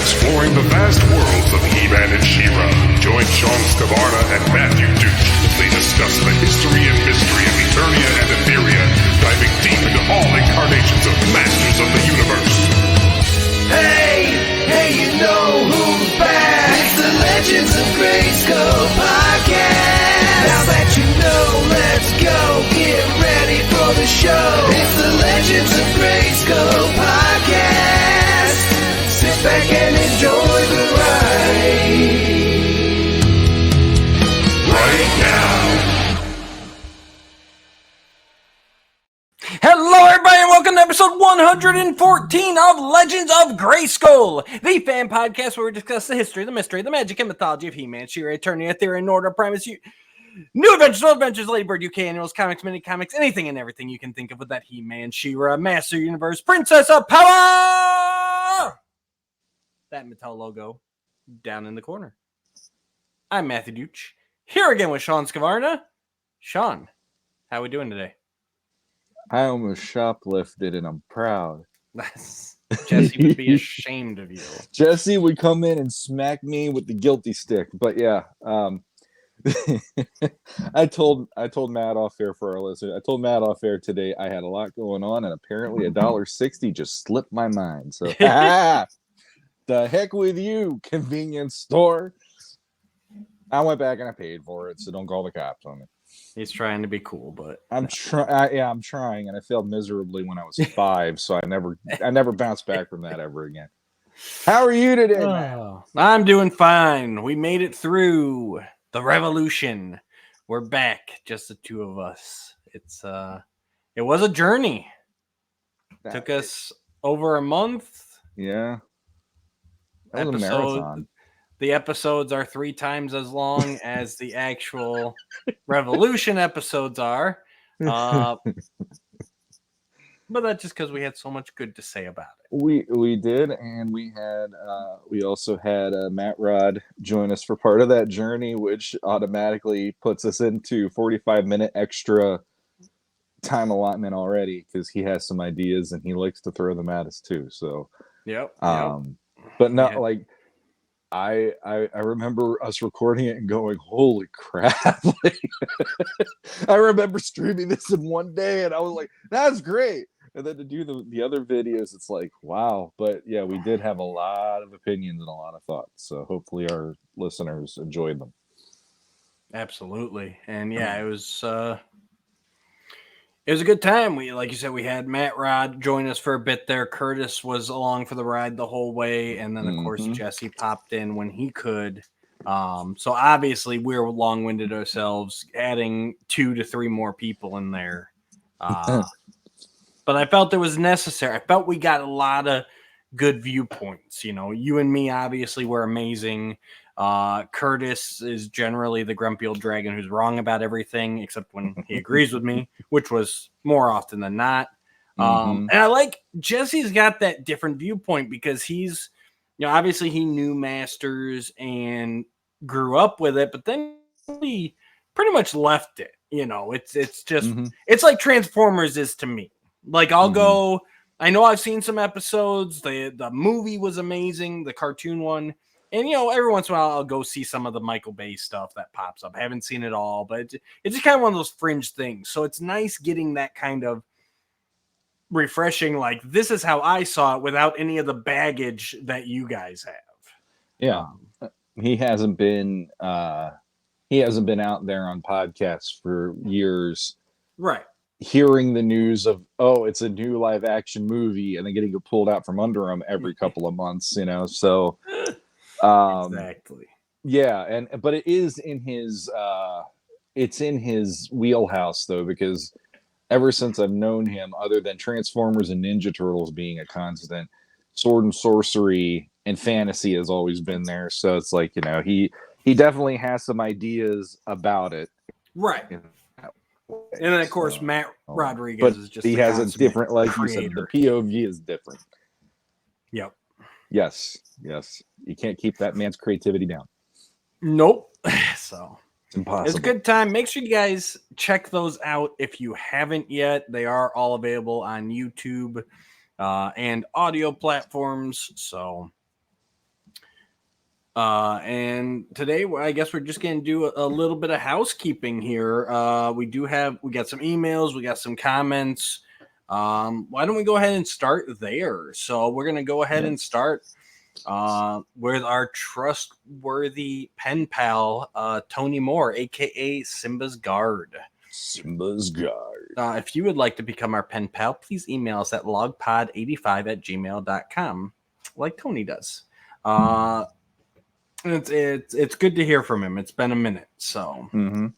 exploring the vast worlds of He-Man and She-Ra. Join Shawn Scavarna and Matthew Duke as they discuss the history and mystery of Eternia and Etheria, diving deep into all incarnations of Masters of the Universe. Hey, you know who's back? It's the Legends of Grayskull podcast. Now that you know, let's go. Get ready for the show. It's the Legends of Grayskull podcast. Sit back and enjoy the ride. Right now. Hello, everybody, and welcome to episode 114 of Legends of Grayskull, the fan podcast where we discuss the history, the mystery, the magic, and mythology of He-Man, She-Ra, Eternia, Etheria, and Order Primus. New adventures, old adventures, Ladybird, UK annuals, comics, mini comics, anything and everything you can think of with that He-Man, She-Ra, Master Universe, Princess of Power! That Mattel logo down in the corner. I'm Matthew Duke, here again with Shawn Scavarna. Shawn, how are we doing today? I almost shoplifted and I'm proud. Jesse would be ashamed of you. Jesse would come in and smack me with the guilty stick. But yeah, I told Matt off air for our listeners. I told Matt off air today I had a lot going on, and apparently $1.60 just slipped my mind. So the heck with you, convenience store. I went back and I paid for it, so don't call the cops on me. He's trying to be cool, but I'm trying, and I failed miserably when I was 5, so I never bounced back from that ever again. How are you today, man? I'm doing fine. We made it through the revolution. We're back, just the two of us. It was a journey. Took us over a month. Yeah. That was a marathon. The episodes are 3 times as long as the actual Revolution episodes are. But that's just because we had so much good to say about it. We did, and we also had Matt Rod join us for part of that journey, which automatically puts us into 45-minute extra time allotment already because he has some ideas and he likes to throw them at us too. So yep. But not like. I remember us recording it and going, holy crap. I remember streaming this in one day and I was like, that's great. And then to do the other videos, it's like, wow. But yeah, we did have a lot of opinions and a lot of thoughts. So hopefully our listeners enjoyed them. Absolutely. And yeah, it was a good time. Like you said, we had Matt Rod join us for a bit there. Curtis was along for the ride the whole way. And then, of course, Jesse popped in when he could. So obviously, we were long-winded ourselves, adding 2 to 3 more people in there. But I felt it was necessary. I felt we got a lot of good viewpoints. You know, you and me obviously were amazing. Curtis is generally the grumpy old dragon who's wrong about everything except when he agrees with me, which was more often than not. And I like Jesse's got that different viewpoint because he's, obviously he knew Masters and grew up with it, but then he pretty much left it. It's just it's like Transformers is to me. Like I'll go, I know I've seen some episodes. The movie was amazing, the cartoon one. And, every once in a while, I'll go see some of the Michael Bay stuff that pops up. I haven't seen it all, but it's just kind of one of those fringe things. So it's nice getting that kind of refreshing, like, this is how I saw it without any of the baggage that you guys have. Yeah. He hasn't been out there on podcasts for years. Right. Hearing the news of, it's a new live action movie, and then getting it pulled out from under him every couple of months, so... Exactly. Yeah, but it is in his wheelhouse though, because ever since I've known him, other than Transformers and Ninja Turtles being a constant, sword and sorcery and fantasy has always been there. So it's like, he definitely has some ideas about it. Right. And then of course Matt Rodriguez is just he has a different, like creator. You said, the POV is different. Yep. Yes. You can't keep that man's creativity down. Nope. So it's impossible. It's a good time. Make sure you guys check those out if you haven't yet. They are all available on YouTube and audio platforms. So And today, I guess we're just going to do a little bit of housekeeping here. We got some emails, we got some comments. Why don't we go ahead and start there? So we're going to go ahead and start with our trustworthy pen pal, Tony Moore, aka Simba's Guard. Simba's Guard. If you would like to become our pen pal, please email us at logpod85@gmail.com, like Tony does. It's good to hear from him. It's been a minute. So, dear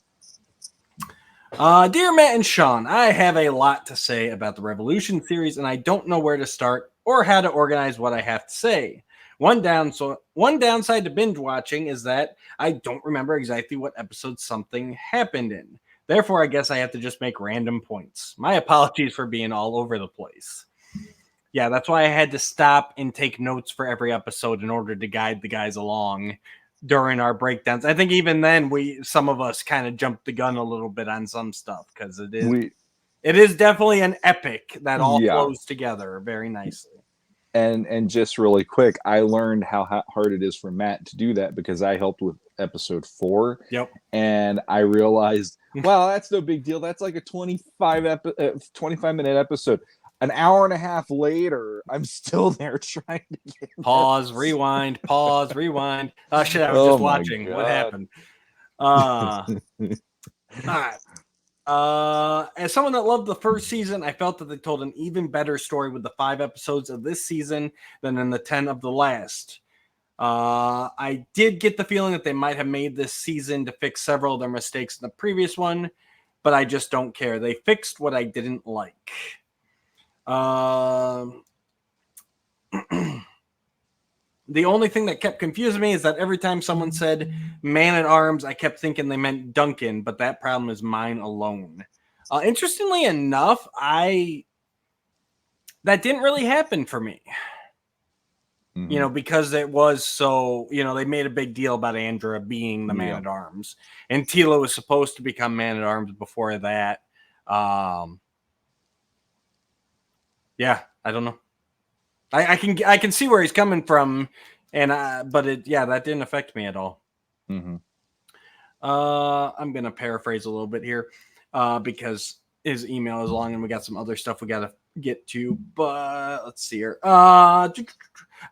Matt and Shawn, I have a lot to say about the Revolution series, and I don't know where to start or how to organize what I have to say. One downside to binge watching is that I don't remember exactly what episode something happened in. Therefore, I guess I have to just make random points. My apologies for being all over the place. Yeah, that's why I had to stop and take notes for every episode in order to guide the guys along during our breakdowns. I think even then, some of us kind of jumped the gun a little bit on some stuff because it is definitely an epic that all flows together very nicely. And just really quick, I learned how hard it is for Matt to do that because I helped with episode 4. Yep. And I realized, wow, that's no big deal. That's like a 25-minute episode. An hour and a half later, I'm still there trying to get pause, rewind, pause, rewind. Oh shit, I was just watching. God. What happened? All right. As someone that loved the first season, I felt that they told an even better story with the 5 episodes of this season than in the 10 of the last. I did get the feeling that they might have made this season to fix several of their mistakes in the previous one, but I just don't care. They fixed what I didn't like. The only thing that kept confusing me is that every time someone said man at arms, I kept thinking they meant Duncan, but that problem is mine alone. Interestingly enough, that didn't really happen for me. Because it was so, they made a big deal about Andra being the man at arms, and Tila was supposed to become man at arms before that. Yeah, I don't know. I can see where he's coming from, and but that didn't affect me at all. I'm gonna paraphrase a little bit here, because his email is long and we got some other stuff we gotta get to. But let's see here.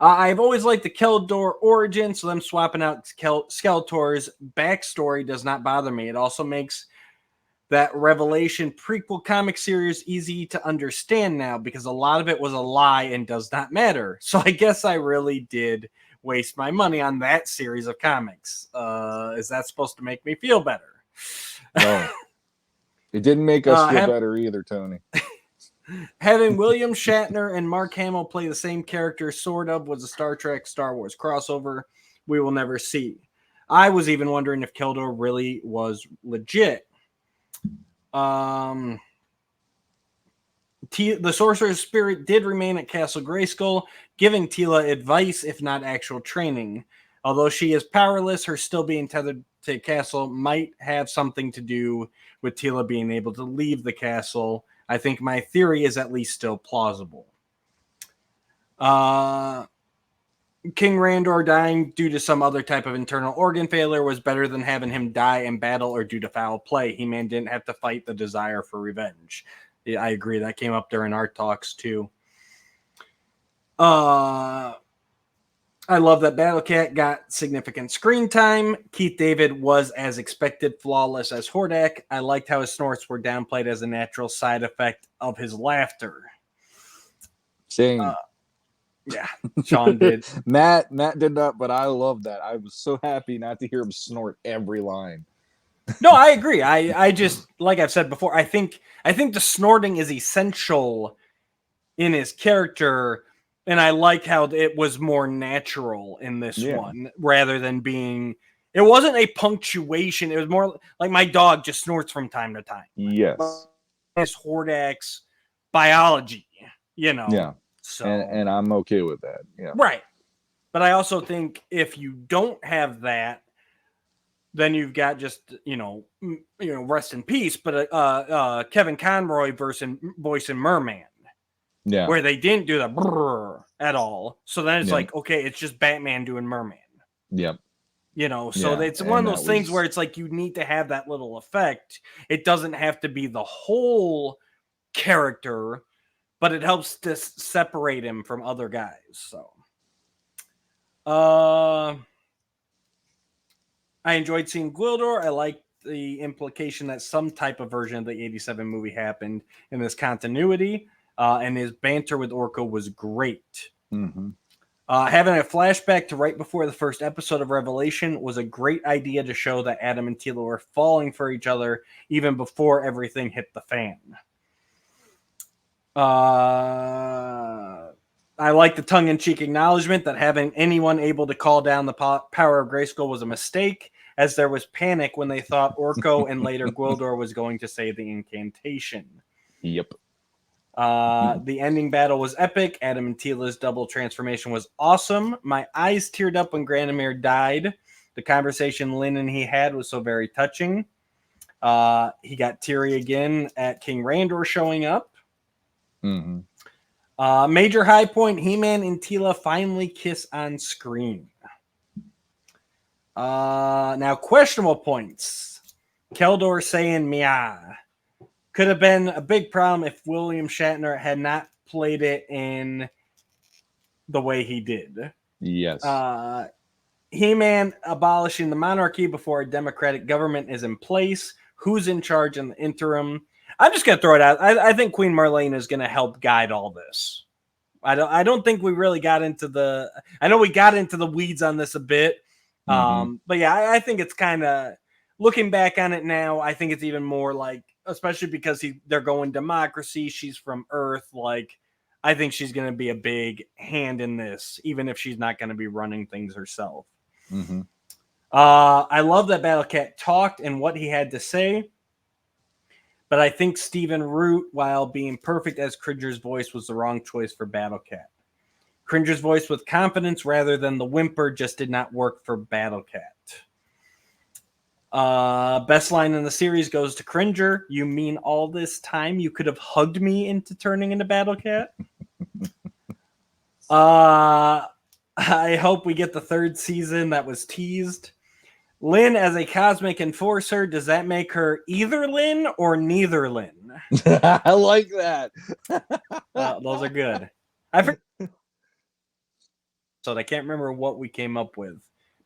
I've always liked the Keldor origin, so them swapping out Skeletor's backstory does not bother me. It also makes that Revelation prequel comic series easy to understand now because a lot of it was a lie and does not matter. So I guess I really did waste my money on that series of comics. Is that supposed to make me feel better? No. It didn't make us feel better either, Tony. Having William Shatner and Mark Hamill play the same character sort of was a Star Trek Star Wars crossover we will never see. I was even wondering if Keldor really was legit. The Sorcerer's Spirit did remain at Castle Grayskull, giving Tila advice, if not actual training. Although she is powerless, her still being tethered to Castle might have something to do with Tila being able to leave the castle. I think my theory is at least still plausible. King Randor dying due to some other type of internal organ failure was better than having him die in battle or due to foul play. He-Man didn't have to fight the desire for revenge. Yeah, I agree. That came up during our talks too. I love that Battlecat got significant screen time. Keith David was, as expected, flawless as Hordak. I liked how his snorts were downplayed as a natural side effect of his laughter. Same. Yeah, Shawn did. Matt did not, but I love that. I was so happy not to hear him snort every line. No, I agree. I just, like I've said before, I think the snorting is essential in his character, and I like how it was more natural in this one rather than being. It wasn't a punctuation. It was more like my dog just snorts from time to time. Yes, it's Hordak's biology, Yeah. So and I'm okay with that. Yeah. Right. But I also think if you don't have that, then you've got just, rest in peace, but Kevin Conroy voicing Merman. Yeah. Where they didn't do the brrr at all. So then it's like, okay, it's just Batman doing Merman. Yep. You know, so it's one of those things where it's like you need to have that little effect. It doesn't have to be the whole character, but it helps to separate him from other guys. So, I enjoyed seeing Gwildor. I liked the implication that some type of version of the 87 movie happened in this continuity, and his banter with Orko was great. Mm-hmm. Having a flashback to right before the first episode of Revelation was a great idea to show that Adam and Tila were falling for each other even before everything hit the fan. I like the tongue-in-cheek acknowledgement that having anyone able to call down the power of Grayskull was a mistake, as there was panic when they thought Orko and later Gwildor was going to say the incantation. Yep. The ending battle was epic. Adam and Tila's double transformation was awesome. My eyes teared up when Granomir died. The conversation Lynn and he had was so very touching. He got teary again at King Randor showing up. Mm-hmm. Major high point, He-Man and Tila finally kiss on screen. Now, questionable points. Keldor saying meow. Could have been a big problem if William Shatner had not played it in the way he did. Yes. He-Man abolishing the monarchy before a democratic government is in place. Who's in charge in the interim? I'm just going to throw it out. I think Queen Marlene is going to help guide all this. I don't think we really got into the... I know we got into the weeds on this a bit. But yeah, I think it's kind of... Looking back on it now, I think it's even more like... Especially because they're going democracy. She's from Earth. Like, I think she's going to be a big hand in this, even if she's not going to be running things herself. Mm-hmm. I love that Battlecat talked and what he had to say. But I think Stephen Root, while being perfect as Cringer's voice, was the wrong choice for Battlecat. Cringer's voice with confidence rather than the whimper just did not work for Battlecat. Best line in the series goes to Cringer. You mean all this time you could have hugged me into turning into Battlecat? I hope we get the third season that was teased. Lynn as a cosmic enforcer, does that make her either Lynn or neither Lynn? I like that. Those are good. So I can't remember what we came up with,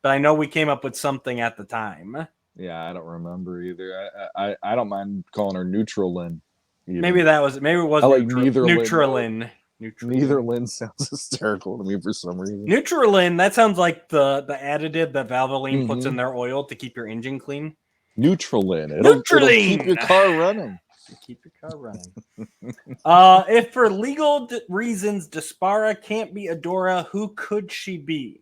but I know we came up with something at the time. Yeah, I don't remember either. I don't mind calling her Neutral Lynn. Even. Maybe it was I like Neutral Lynn. Neither Lynn sounds hysterical to me for some reason. Neutralin, that sounds like the additive that Valvoline puts in their oil to keep your engine clean. Neutralin. It'll keep your car running. Keep your car running. If for legal reasons Despara can't be Adora, who could she be?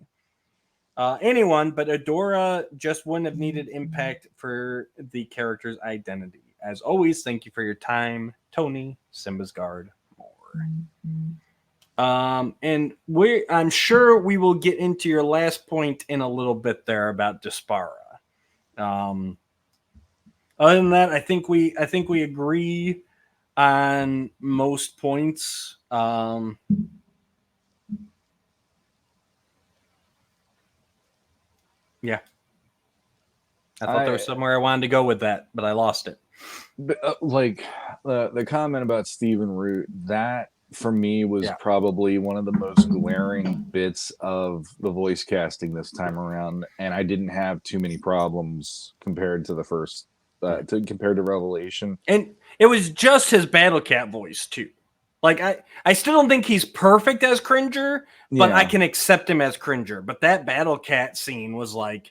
Anyone, but Adora just wouldn't have needed impact for the character's identity. As always, thank you for your time, Tony, Simba's Guard. And I'm sure we will get into your last point in a little bit there about Despara. Other than that, I think we agree on most points. Yeah, I thought there was somewhere I wanted to go with that, but I lost it. But, like the comment about Stephen Root, that for me was probably one of the most glaring bits of the voice casting this time around, and I didn't have too many problems compared to the first, compared to Revelation. And it was just his Battlecat voice too. Like I still don't think he's perfect as Cringer, but I can accept him as Cringer. But that Battlecat scene was like,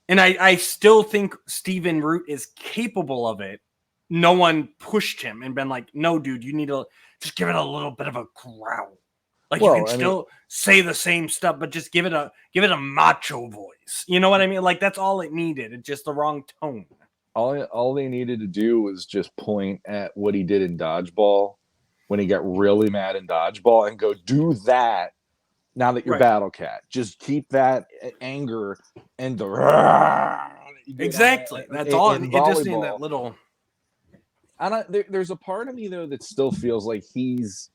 and I still think Stephen Root is capable of it. No one pushed him and been like, no, dude, you need to just give it a little bit of a growl. Like, you can still say the same stuff, but just give it a macho voice. You know what I mean? Like, that's all it needed. It's just the wrong tone. All they needed to do was just point at what he did in Dodgeball when he got really mad in Dodgeball and go, do that now that you're Battlecat. Just keep that anger and the... Exactly. That's all. It just in that little... There's a part of me though that still feels like he's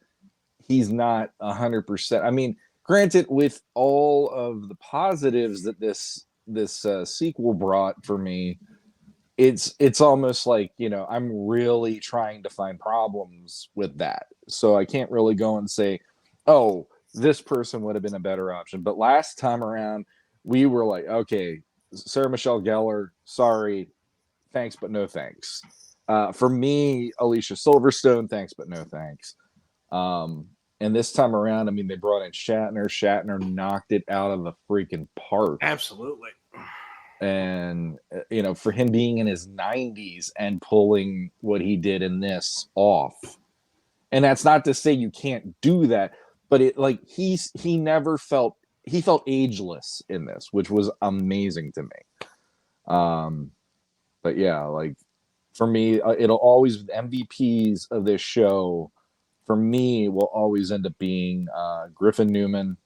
not 100%. I mean, granted, with all of the positives that this sequel brought for me, it's almost like, you know, I'm really trying to find problems with that. So I can't really go and say, oh, this person would have been a better option. But last time around, we were like, okay, Sarah Michelle Gellar, sorry, thanks, but no thanks. For me, Alicia Silverstone, thanks, but no thanks. And this time around, I mean, they brought in Shatner. Shatner knocked it out of the freaking park. Absolutely. And, you know, for him being in his 90s and pulling what he did in this off. And that's not to say you can't do that, but it like he felt ageless in this, which was amazing to me. But yeah, like for me, it'll always MVPs of this show. For me, will always end up being Griffin Newman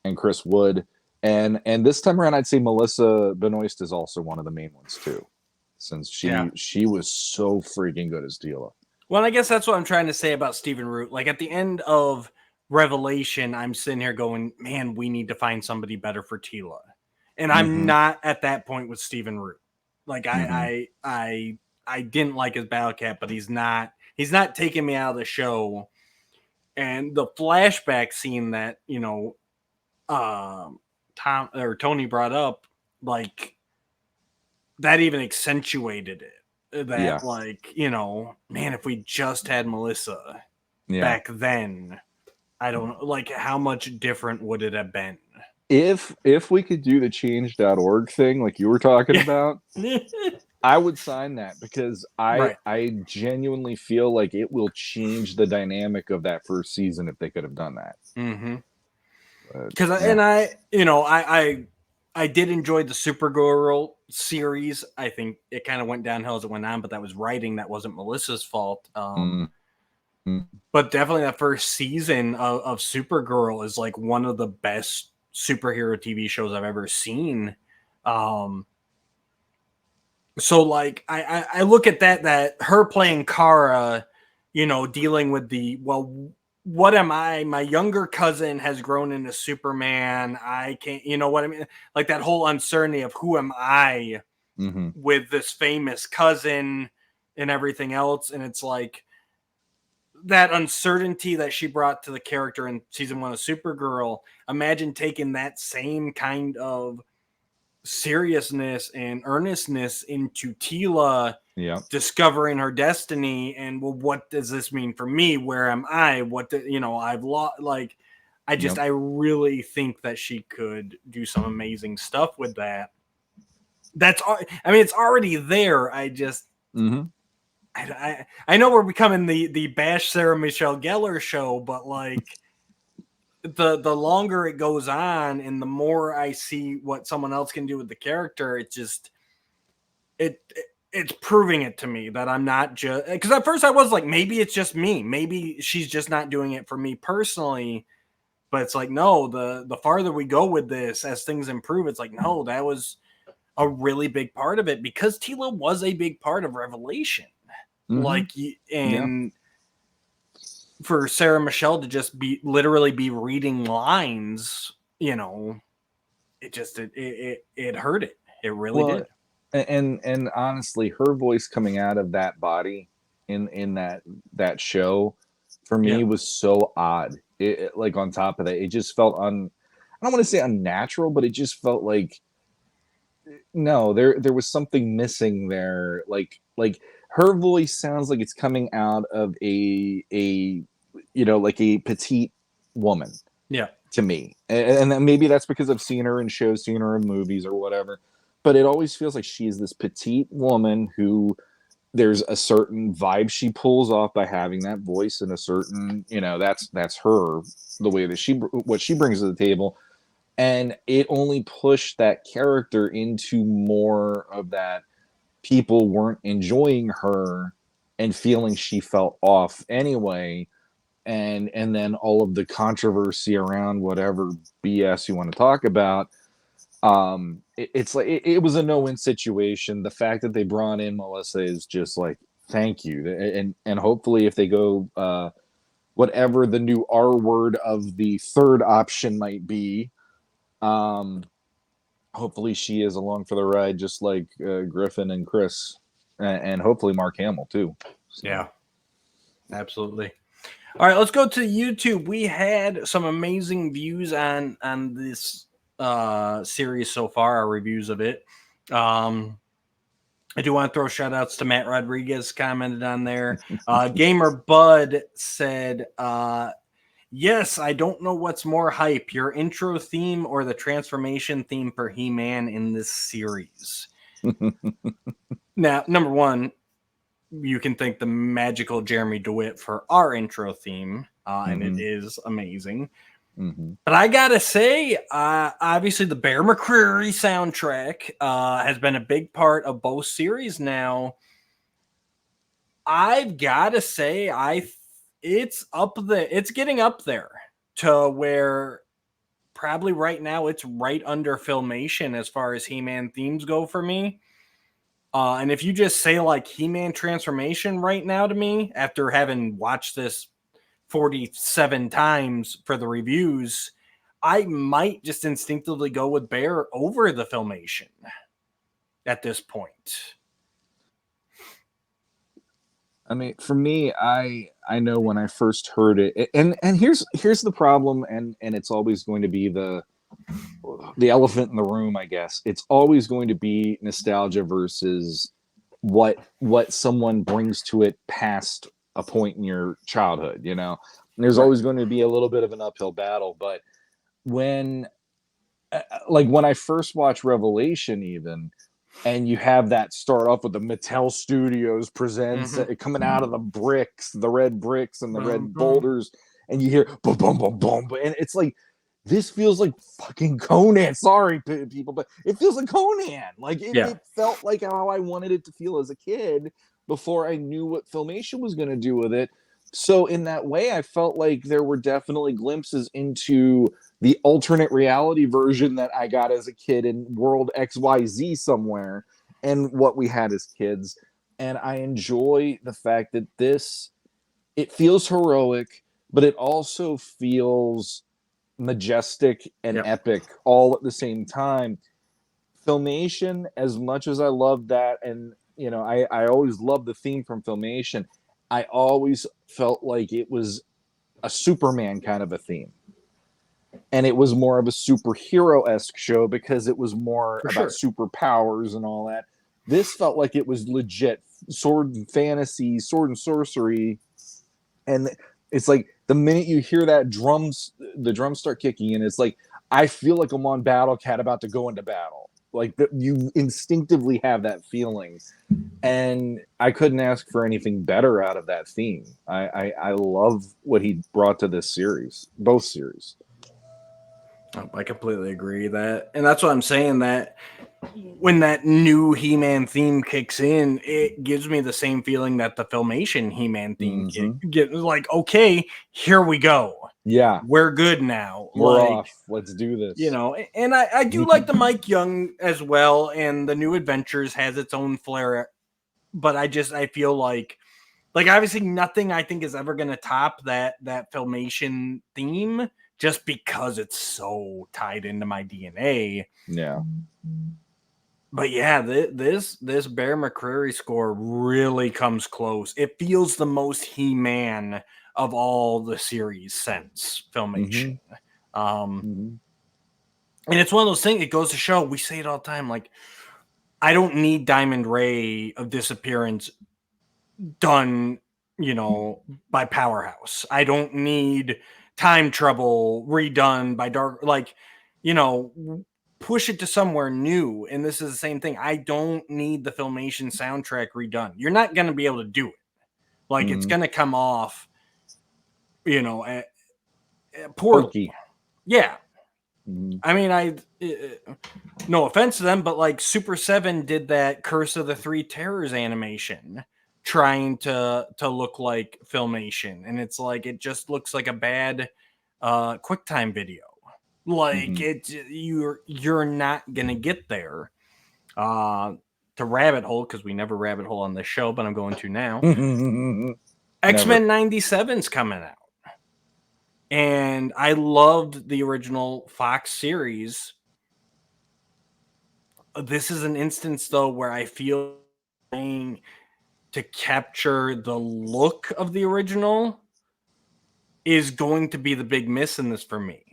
and Chris Wood, and this time around, I'd say Melissa Benoist is also one of the main ones too, since she was so freaking good as Tila. Well, I guess that's what I'm trying to say about Stephen Root. Like at the end of Revelation, I'm sitting here going, man, we need to find somebody better for Tila. And I'm not at that point with Stephen Root. Like I didn't like his Battle Cat, but he's not taking me out of the show. And the flashback scene that, you know, Tony brought up, like that even accentuated it. That like, you know, man, if we just had Melissa back then, I don't know, like how much different would it have been? If we could do the change.org thing like you were talking about, I would sign that, because I genuinely feel like it will change the dynamic of that first season if they could have done that. Because I did enjoy the Supergirl series. I think it kind of went downhill as it went on, but that was writing. That wasn't Melissa's fault. But definitely that first season of Supergirl is like one of the best superhero TV shows I've ever seen. So like I look at that her playing Kara, you know, dealing with what am I? My younger cousin has grown into Superman. I can't, you know what I mean? Like that whole uncertainty of who am I with this famous cousin and everything else. And it's like that uncertainty that she brought to the character in season 1 of Supergirl. Imagine taking that same kind of seriousness and earnestness into Tila discovering her destiny, and well, what does this mean for me? Where am I? I've lost. Like, I really think that she could do some amazing stuff with that. It's already there. I just, I know we're becoming the bash Sarah Michelle Gellar show, but like, the longer it goes on and the more I see what someone else can do with the character, it just it's proving it to me that I'm not just, because at first I was like, maybe it's just me, maybe she's just not doing it for me personally, but it's like, no, the farther we go with this as things improve, it's like, no, that was a really big part of it, because Tila was a big part of Revelation. For Sarah Michelle to just literally be reading lines, you know, it just it hurt it. It really did. And honestly, her voice coming out of that body in that show for me was so odd. It like, on top of that, it just felt I don't want to say unnatural, but it just felt like, no, there was something missing there. Like her voice sounds like it's coming out of a you know, like a petite woman. To me, and then maybe that's because I've seen her in shows, seen her in movies or whatever, but it always feels like she's this petite woman who there's a certain vibe she pulls off by having that voice, and a certain, you know, that's her, the way that what she brings to the table. And it only pushed that character into more of that people weren't enjoying her and feeling she felt off anyway. And then all of the controversy around whatever BS you want to talk about. It's like, it was a no-win situation. The fact that they brought in Melissa is just like, thank you. And hopefully if they go whatever the new R word of the third option might be. Hopefully she is along for the ride, just like Griffin and Chris, and hopefully Mark Hamill too. So. Yeah, absolutely. All right, let's go to YouTube. We had some amazing views on this series so far, our reviews of it. I do want to throw shout outs to Matt Rodriguez, commented on there. Gamer Bud said, yes, I don't know what's more hype, your intro theme or the transformation theme for He-Man in this series. Now, number one, you can thank the magical Jeremy DeWitt for our intro theme, and it is amazing. But I gotta say, obviously the Bear McCreary soundtrack has been a big part of both series now. I've gotta say, it's up there. It's getting up there to where probably right now it's right under Filmation as far as He-Man themes go for me. And if you just say like He-Man transformation right now to me, after having watched this 47 times for the reviews, I might just instinctively go with Bear over the Filmation at this point. I mean, for me, I know when I first heard it, and here's the problem, and it's always going to be the elephant in the room, I guess. It's always going to be nostalgia versus what someone brings to it past a point in your childhood, you know. And there's always going to be a little bit of an uphill battle, but when I first watched Revelation, even, and you have that start off with the Mattel Studios presents coming out of the bricks, the red bricks and the red boulders, and you hear boom, boom, boom, boom, and it's like, this feels like fucking Conan. Sorry, people, but it feels like Conan. Like it felt like how I wanted it to feel as a kid before I knew what Filmation was going to do with it. So in that way, I felt like there were definitely glimpses into the alternate reality version that I got as a kid in World XYZ somewhere, and what we had as kids. And I enjoy the fact that it feels heroic, but it also feels majestic and epic all at the same time. Filmation, as much as I love that, and you know, I always loved the theme from Filmation, I always felt like it was a Superman kind of a theme. And it was more of a superhero-esque show because it was more about superpowers and all that. This felt like it was legit sword and fantasy, sword and sorcery. And it's like the minute you hear the drums start kicking in, it's like, I feel like I'm on Battle Cat about to go into battle. Like you instinctively have that feeling. And I couldn't ask for anything better out of that theme. I love what he brought to this series, both series. I completely agree that, and that's what I'm saying, that when that new He-Man theme kicks in, it gives me the same feeling that the Filmation He-Man theme get like, okay, here we go. Yeah, we're good now. We're off. Let's do this. You know, and I do like the Mike Young as well, and the New Adventures has its own flair, but I feel like obviously nothing I think is ever going to top that Filmation theme, just because it's so tied into my DNA. Yeah. But yeah, this Bear McCreary score really comes close. It feels the most He-Man of all the series since Filmation. And it's one of those things, it goes to show, we say it all the time, like, I don't need Diamond Ray of Disappearance done, you know, by Powerhouse. I don't need Time Trouble redone by Dark, like, you know, push it to somewhere new. And this is the same thing. I don't need the Filmation soundtrack redone. You're not going to be able to do it. Like, it's going to come off, you know, poorly. Yeah. I mean, no offense to them, but like Super 7 did that Curse of the Three Terrors animation trying to look like Filmation, and it's like, it just looks like a bad QuickTime video. Like you're not gonna get there to rabbit hole, because we never rabbit hole on this show, but I'm going to now. X-Men 97's coming out. And I loved the original Fox series. This is an instance, though, where I feel trying to capture the look of the original is going to be the big miss in this for me,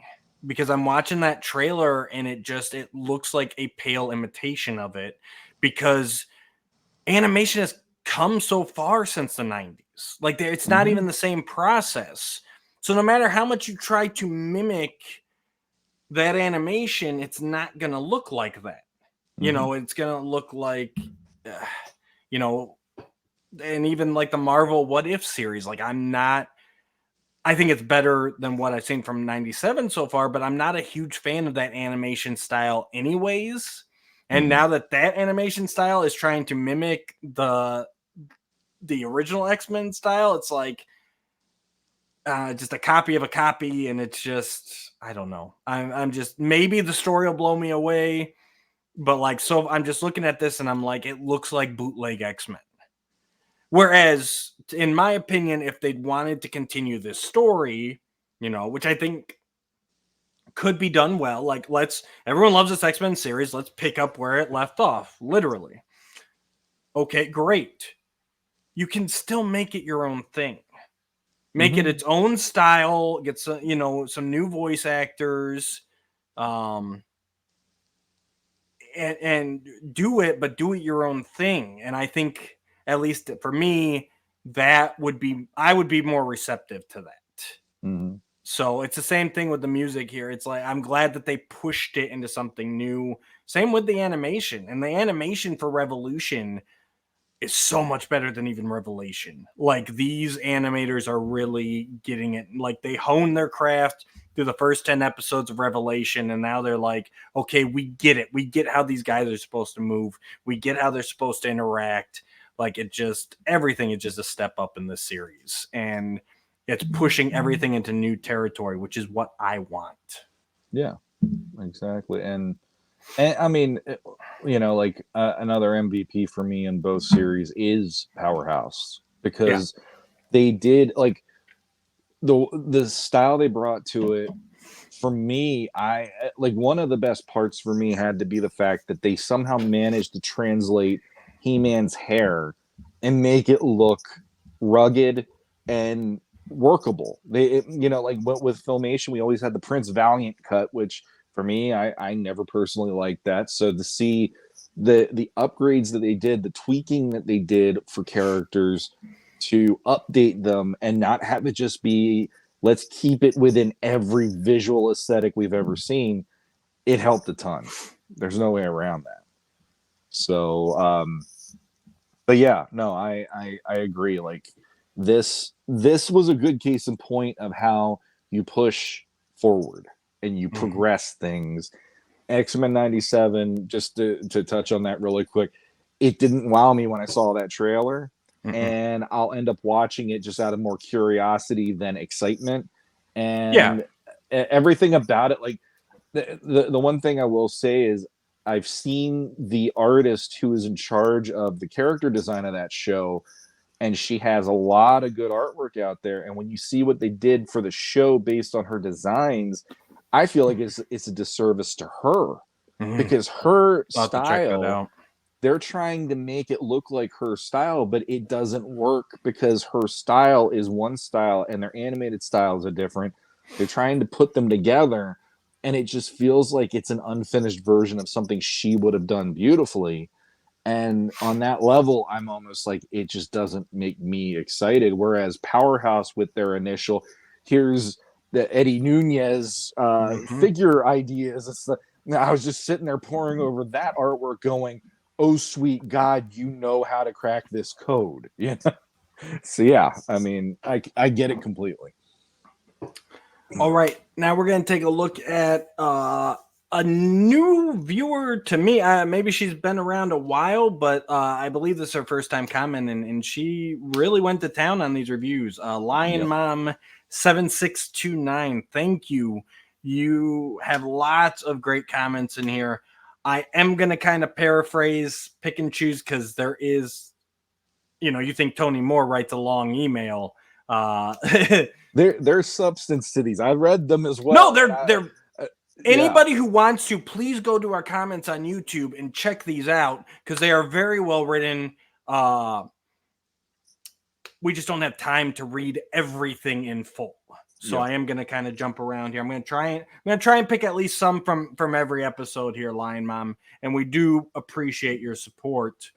because I'm watching that trailer and it looks like a pale imitation of it, because animation has come so far since the 90s. Like, it's not even the same process. So no matter how much you try to mimic that animation, it's not going to look like that. You know, it's going to look like, you know, and even like the Marvel What If series, like I think it's better than what I've seen from 97 so far, but I'm not a huge fan of that animation style anyways. And now that animation style is trying to mimic the original X-Men style, it's like just a copy of a copy, and it's just, I don't know. I'm just, maybe the story will blow me away, but like, so I'm just looking at this and I'm like, it looks like bootleg X-Men. Whereas, in my opinion, if they'd wanted to continue this story, you know, which I think could be done well, like, everyone loves this X-Men series, let's pick up where it left off, literally. Okay, great. You can still make it your own thing. Make it its own style, get some, you know, some new voice actors, and do it, but do it your own thing. And I think, at least for me, I would be more receptive to that. So it's the same thing with the music here. It's like, I'm glad that they pushed it into something new. Same with the animation. And the animation for Revolution is so much better than even Revelation. Like, these animators are really getting it. Like, they hone their craft through the first 10 episodes of Revelation, and now they're like, okay, we get it. We get how these guys are supposed to move. We get how they're supposed to interact. Like, everything is just a step up in this series. And it's pushing everything into new territory, which is what I want. Yeah, exactly. And I mean, you know, like another MVP for me in both series is Powerhouse, because they did, like, the style they brought to it. For me, I like, one of the best parts for me had to be the fact that they somehow managed to translate He-Man's hair and make it look rugged and workable. You know, like, with Filmation, we always had the Prince Valiant cut, which for me, I never personally liked that. So to see the upgrades that they did, the tweaking that they did for characters to update them and not have it just be, let's keep it within every visual aesthetic we've ever seen, it helped a ton. There's no way around that. So, but yeah, no, I agree. Like, this was a good case in point of how you push forward and you progress things. X-Men 97, just to touch on that really quick, it didn't wow me when I saw that trailer. And I'll end up watching it just out of more curiosity than excitement. And everything about it, like, the one thing I will say is, I've seen the artist who is in charge of the character design of that show, and she has a lot of good artwork out there. And when you see what they did for the show based on her designs, I feel like it's a disservice to her, because her style, they're trying to make it look like her style, but it doesn't work, because her style is one style and their animated styles are different. They're trying to put them together, and it just feels like it's an unfinished version of something she would have done beautifully. And on that level, I'm almost like, it just doesn't make me excited. Whereas Powerhouse, with their initial, here's the Eddie Nunez figure ideas. I was just sitting there poring over that artwork going, oh, sweet God, you know how to crack this code. Yeah. So, yeah, I mean, I get it completely. All right, now we're going to take a look at a new viewer to me. Maybe she's been around a while, but I believe this is her first time commenting, and she really went to town on these reviews. Lion Mom 7629, thank you. You have lots of great comments in here. I am going to kind of paraphrase, pick and choose, because there is, you know, you think Tony Moore writes a long email, There's substance to these. I read them as well. No, they're anybody who wants to, please go to our comments on YouTube and check these out because they are very well written. We just don't have time to read everything in full. So I am going to kind of jump around here. I'm going to try and pick at least some from every episode here, Lion Mom, and we do appreciate your support.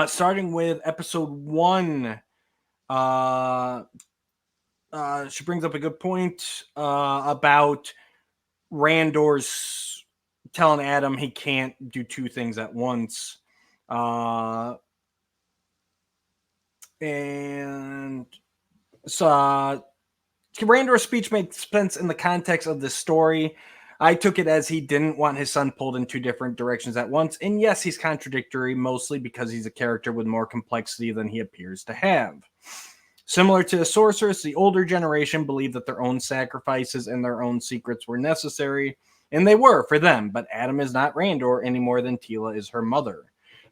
Starting with episode 1, she brings up a good point about Randor's telling Adam he can't do two things at once. And so Randor's speech makes sense in the context of the story. I took it as he didn't want his son pulled in two different directions at once. And yes, he's contradictory, mostly because he's a character with more complexity than he appears to have. Similar to the sorceress, the older generation believed that their own sacrifices and their own secrets were necessary, and they were for them, but Adam is not Randor any more than Tila is her mother.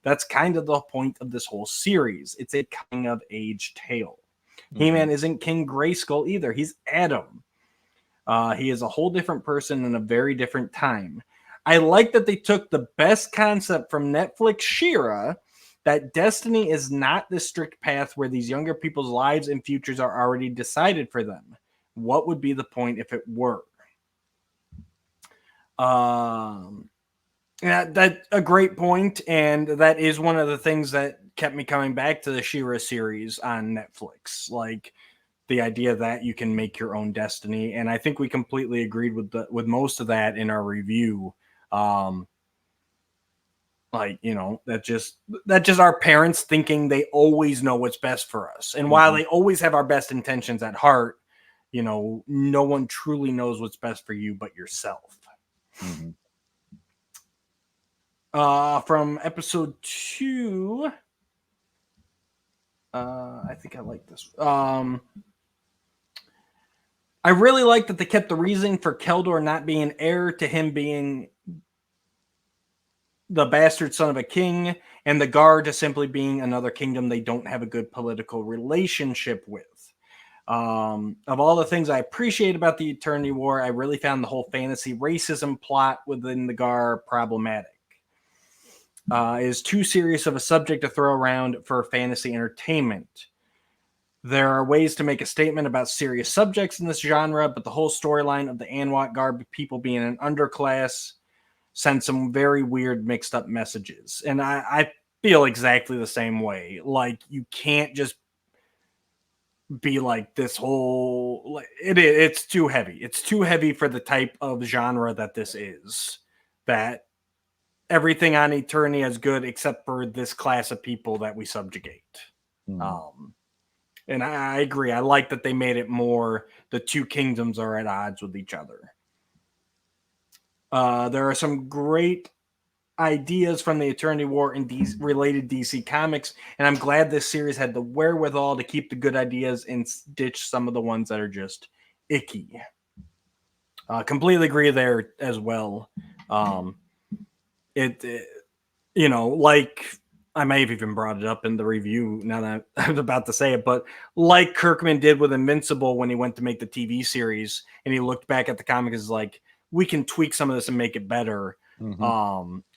That's kind of the point of this whole series. It's a coming-of-age tale. Mm-hmm. He-Man isn't King Grayskull either. He's Adam. He is a whole different person in a very different time. I like that they took the best concept from Netflix She-Ra, that destiny is not the strict path where these younger people's lives and futures are already decided for them. What would be the point if it were? Yeah, that's a great point, and that is one of the things that kept me coming back to the She-Ra series on Netflix. Like the idea that you can make your own destiny, and I think we completely agreed with most of that in our review. Like, you know, that's just our parents thinking they always know what's best for us, and while they always have our best intentions at heart, you know, no one truly knows what's best for you but yourself. Mm-hmm. From episode 2, I think I like this. I really like that they kept the reasoning for Keldor not being an heir to him being the bastard son of a king, and the Guard to simply being another kingdom they don't have a good political relationship with. Of all the things I appreciate about the Eternity War, I really found the whole fantasy racism plot within the Guard problematic. Is too serious of a subject to throw around for fantasy entertainment. There are ways to make a statement about serious subjects in this genre, but the whole storyline of the Anwat Guard people being an underclass sends some very weird mixed up messages. And I feel exactly the same way. Like, you can't just be like this whole... It's too heavy. It's too heavy for the type of genre that this is. That everything on Eternia is good except for this class of people that we subjugate. And I agree. I like that they made it more the two kingdoms are at odds with each other. There are some great ideas from the Eternity War in related DC comics, and I'm glad this series had the wherewithal to keep the good ideas and ditch some of the ones that are just icky. Completely agree there as well. It you know, like I may have even brought it up in the review now that I was about to say it, but like Kirkman did with Invincible when he went to make the TV series and he looked back at the comics is like, we can tweak some of this and make it better.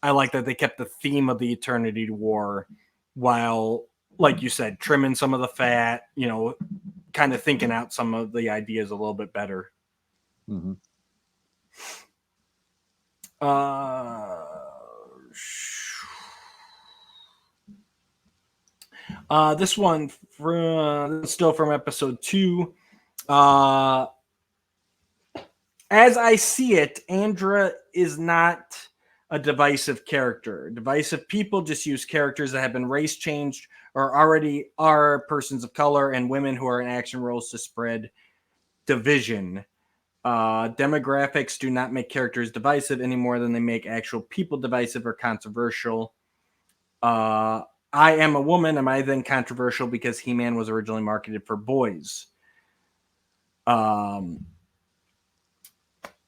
I like that they kept the theme of the Eternity War while, like you said, trimming some of the fat, you know, kind of thinking out some of the ideas a little bit better. This one still from episode 2. As I see it, Andra is not a divisive character. Divisive people just use characters that have been race changed or already are persons of color and women who are in action roles to spread division. Demographics do not make characters divisive any more than they make actual people divisive or controversial. I am a woman. Am I then controversial because He-Man was originally marketed for boys?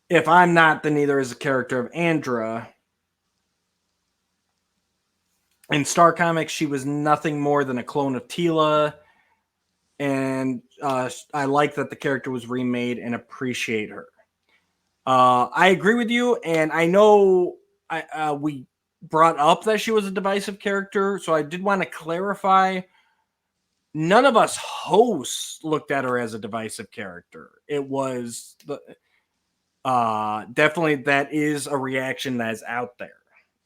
If I'm not, then neither is the character of Andra. In Star Comics, she was nothing more than a clone of Tila. and I like that the character was remade and appreciate her. I agree with you, and I know we brought up that she was a divisive character, so I did want to clarify. None of us hosts looked at her as a divisive character. It was definitely that is a reaction that is out there.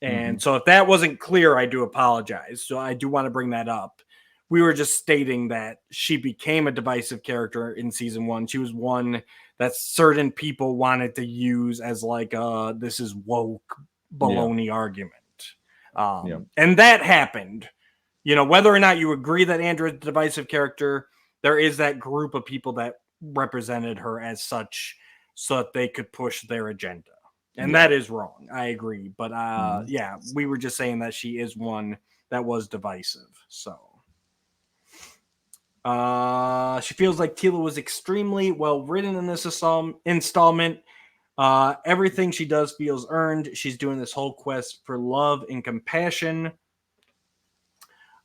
And so if that wasn't clear, I do apologize. So I do want to bring that up. We were just stating that she became a divisive character in season 1. She was one that certain people wanted to use as like this is woke baloney argument. And that happened. You know, whether or not you agree that Andrea is a divisive character, there is that group of people that represented her as such so that they could push their agenda. And that is wrong. I agree. But yeah, we were just saying that she is one that was divisive. So she feels like Tila was extremely well written in this installment. Everything she does feels earned. She's doing this whole quest for love and compassion.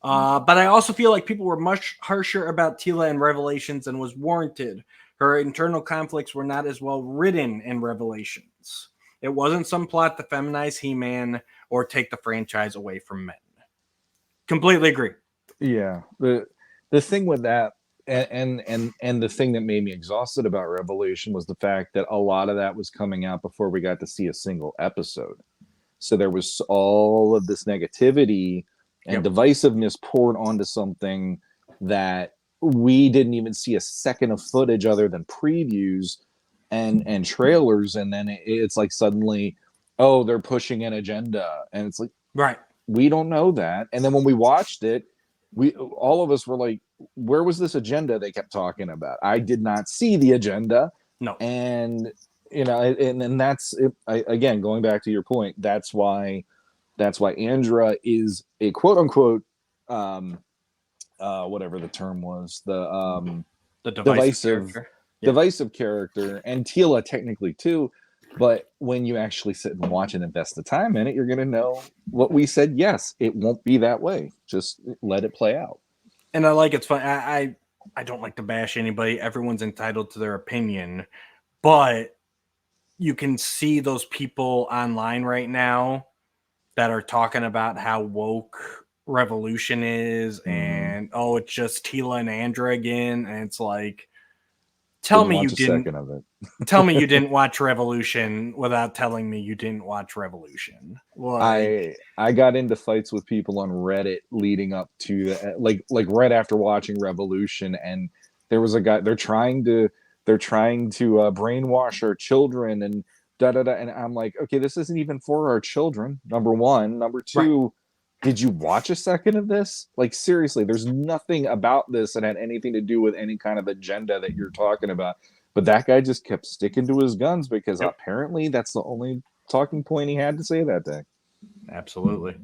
But I also feel like people were much harsher about Tila in Revelations than was warranted. Her internal conflicts were not as well written in Revelations. It wasn't some plot to feminize He-Man or take the franchise away from men. Completely agree. Yeah. The thing with that, and the thing that made me exhausted about Revelation was the fact that a lot of that was coming out before we got to see a single episode. So there was all of this negativity and divisiveness poured onto something that we didn't even see a second of footage other than previews and trailers, and then it's like suddenly, oh, they're pushing an agenda, and it's like, right, we don't know that. And then when we watched it, we all of us were like, where was this agenda they kept talking about? I did not see the agenda. No. And you know, and that's it, again, going back to your point, that's why Andra is a quote unquote whatever the term was, the divisive character, and Tila technically too. But when you actually sit and watch and invest the time in it, you're going to know what we said. Yes, it won't be that way. Just let it play out. And I like it's fun. I don't like to bash anybody. Everyone's entitled to their opinion, but you can see those people online right now that are talking about how woke Revolution is, and oh, it's just Tila and Andra again, and it's like, tell me you didn't watch Revolution without telling me you didn't watch Revolution. Like, I got into fights with people on Reddit leading up to that, like right after watching Revolution, and there was a guy, they're trying to brainwash our children and and I'm like, okay, this isn't even for our children, number one. Number two, did you watch a second of this? Like, seriously, there's nothing about this that had anything to do with any kind of agenda that you're talking about. But that guy just kept sticking to his guns because apparently that's the only talking point he had to say that day. Absolutely.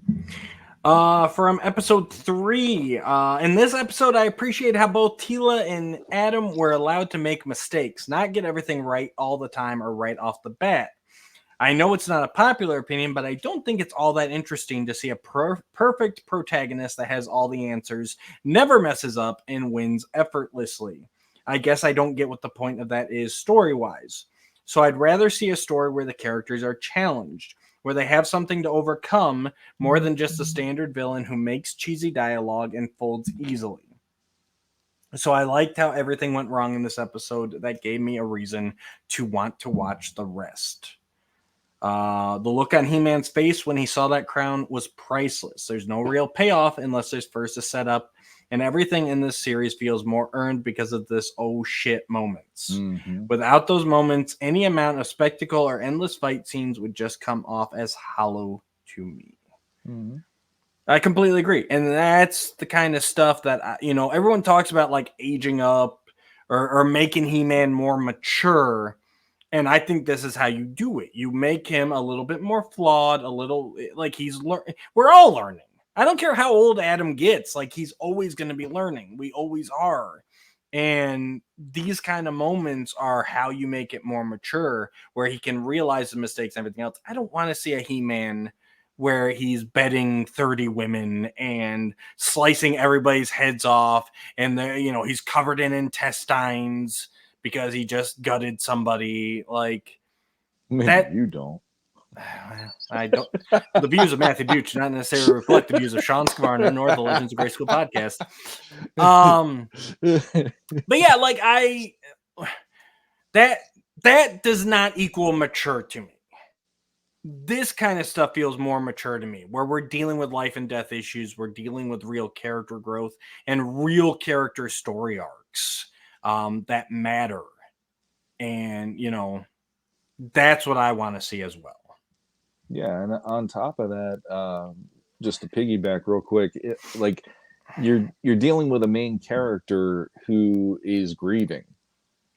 From episode 3, in this episode, I appreciate how both Tila and Adam were allowed to make mistakes, not get everything right all the time or right off the bat. I know it's not a popular opinion, but I don't think it's all that interesting to see a perfect protagonist that has all the answers, never messes up, and wins effortlessly. I guess I don't get what the point of that is story-wise. So I'd rather see a story where the characters are challenged, where they have something to overcome more than just a standard villain who makes cheesy dialogue and folds easily. So I liked how everything went wrong in this episode. That gave me a reason to want to watch the rest. The look on He-Man's face when he saw that crown was priceless. There's no real payoff unless there's first a setup, and everything in this series feels more earned because of this oh shit moments. Without those moments, any amount of spectacle or endless fight scenes would just come off as hollow to me. I completely agree. And that's the kind of stuff that, everyone talks about, like aging up or making He-Man more mature. And I think this is how you do it. You make him a little bit more flawed, a little like he's learning. We're all learning. I don't care how old Adam gets. Like, he's always going to be learning. We always are. And these kind of moments are how you make it more mature, where he can realize the mistakes and everything else. I don't want to see a He-Man where he's bedding 30 women and slicing everybody's heads off, and he's covered in intestines because he just gutted somebody. Like Maybe that. you don't. I don't. The views of Matthew Duch do not necessarily reflect the views of Shawn Scavarna nor the Legends of Grayskull podcast. But yeah, like that does not equal mature to me. This kind of stuff feels more mature to me, where we're dealing with life and death issues, we're dealing with real character growth and real character story arcs that matter, and that's what I want to see as well. Yeah, and on top of that, just to piggyback real quick, like you're dealing with a main character who is grieving.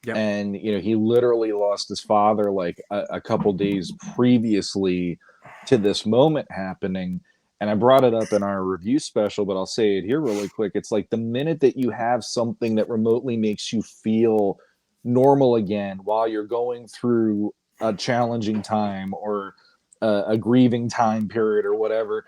Yep. And he literally lost his father like a couple days previously to this moment happening. And I brought it up in our review special, but I'll say it here really quick. It's like the minute that you have something that remotely makes you feel normal again while you're going through a challenging time or a grieving time period or whatever,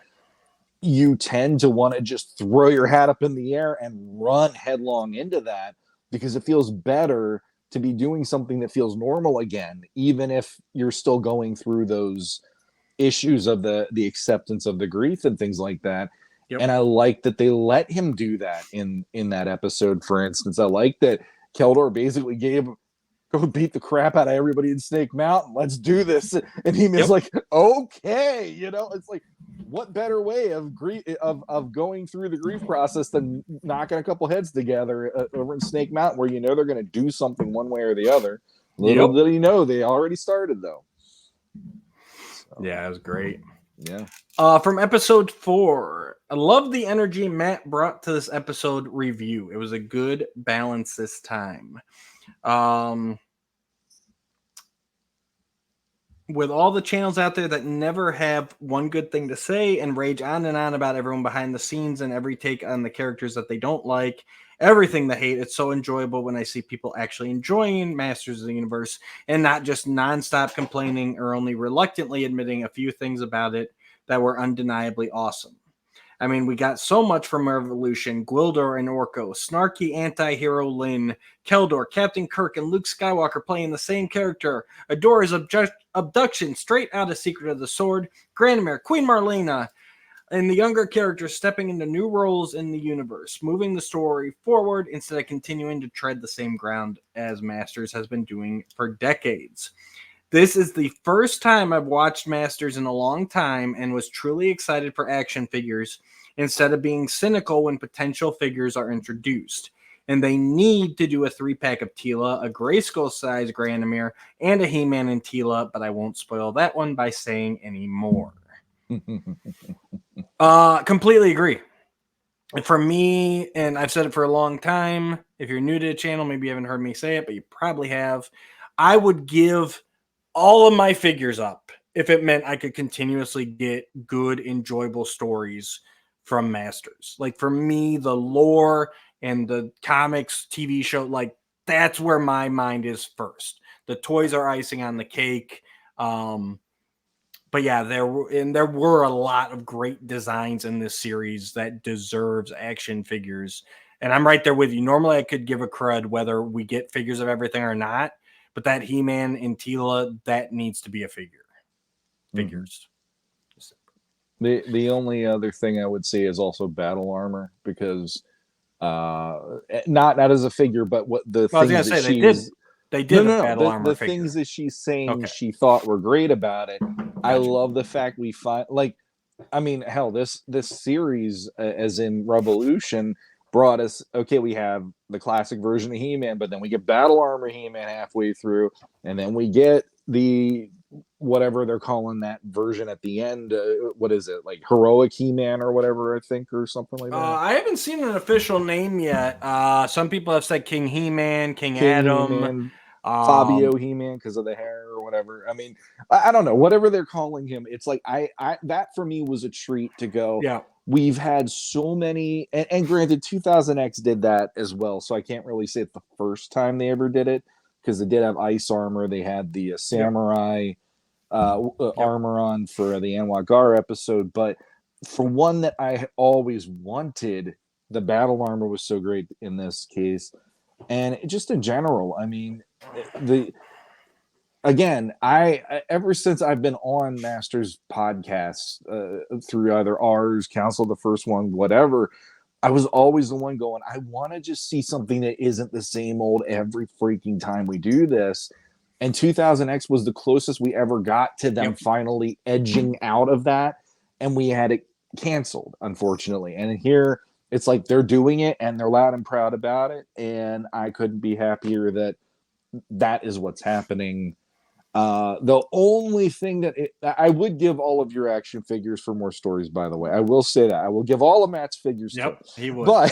you tend to want to just throw your hat up in the air and run headlong into that, because it feels better to be doing something that feels normal again, even if you're still going through those issues of the acceptance of the grief and things like that. Yep. And I like that they let him do that in that episode. For instance, I like that Keldor basically gave go beat the crap out of everybody in Snake Mountain. Let's do this. And he was like, okay, it's like, what better way of going through the grief process than knocking a couple heads together over in Snake Mountain, where they're going to do something one way or the other. Little did he know they already started, though. So, yeah, it was great. Yeah. From episode 4, I love the energy Matt brought to this episode review. It was a good balance this time. With all the channels out there that never have one good thing to say and rage on and on about everyone behind the scenes and every take on the characters that they don't like, everything they hate, it's so enjoyable when I see people actually enjoying Masters of the Universe and not just nonstop complaining or only reluctantly admitting a few things about it that were undeniably awesome. I mean, we got so much from Revolution, Gwildor and Orko, snarky anti-hero Lynn, Keldor, Captain Kirk, and Luke Skywalker playing the same character, Adora's abduction straight out of Secret of the Sword, Grandmere, Queen Marlena, and the younger characters stepping into new roles in the universe, moving the story forward instead of continuing to tread the same ground as Masters has been doing for decades. This is the first time I've watched Masters in a long time and was truly excited for action figures instead of being cynical when potential figures are introduced. And they need to do a 3-pack of Teela, a Grayskull-sized Grandmere, and a He-Man and Teela, but I won't spoil that one by saying any more. Completely agree. And for me, and I've said it for a long time, if you're new to the channel, maybe you haven't heard me say it, but you probably have, I would give all of my figures up if it meant I could continuously get good, enjoyable stories from Masters. Like, for me, the lore and the comics, TV show, like, that's where my mind is first. The toys are icing on the cake. But yeah, there were a lot of great designs in this series that deserves action figures. And I'm right there with you. Normally, I could give a crud whether we get figures of everything or not. But that He-Man and Teela, that needs to be a figure. Figures. The only other thing I would say is also battle armor, because not as a figure, but what the things that they did battle armor the figure. things that she's saying she thought were great about it. Gotcha. I love the fact we find, like, I mean, hell, this series, as in Revolution, brought us, okay, we have the classic version of He-Man, but then we get battle armor He-Man halfway through, and then we get the whatever they're calling that version at the end. What is it, like heroic He-Man or whatever, I think, or something like that? I haven't seen an official name yet. Some people have said King He-Man, King Adam, He-Man, Fabio He-Man because of the hair or whatever. I mean, I don't know, whatever they're calling him. It's like I that for me was a treat to go. Yeah. We've had so many, and granted, 2000X did that as well, so I can't really say it's the first time they ever did it, because they did have ice armor. They had the samurai armor on for the Anwar episode, but for one that I always wanted, the battle armor was so great in this case, and just in general, I mean, I ever since I've been on Masters podcasts through either ours, Council, the first one, whatever, I was always the one going, I want to just see something that isn't the same old every freaking time we do this. And 2000X was the closest we ever got to them finally edging out of that. And we had it canceled, unfortunately. And here it's like they're doing it and they're loud and proud about it. And I couldn't be happier that that is what's happening. The only thing that I would give all of your action figures for more stories, by the way. I will say that. I will give all of Matt's figures too. He would. But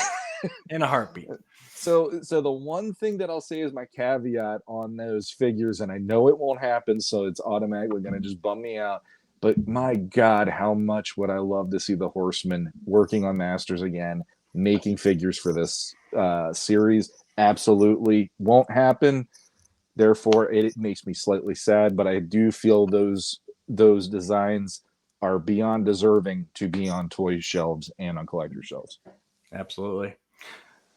in a heartbeat. So the one thing that I'll say is my caveat on those figures, and I know it won't happen, so it's automatically going to just bum me out. But my God, how much would I love to see the Horsemen working on Masters again, making figures for this series. Absolutely won't happen. Therefore, it makes me slightly sad, but I do feel those designs are beyond deserving to be on toy shelves and on collector shelves. Absolutely.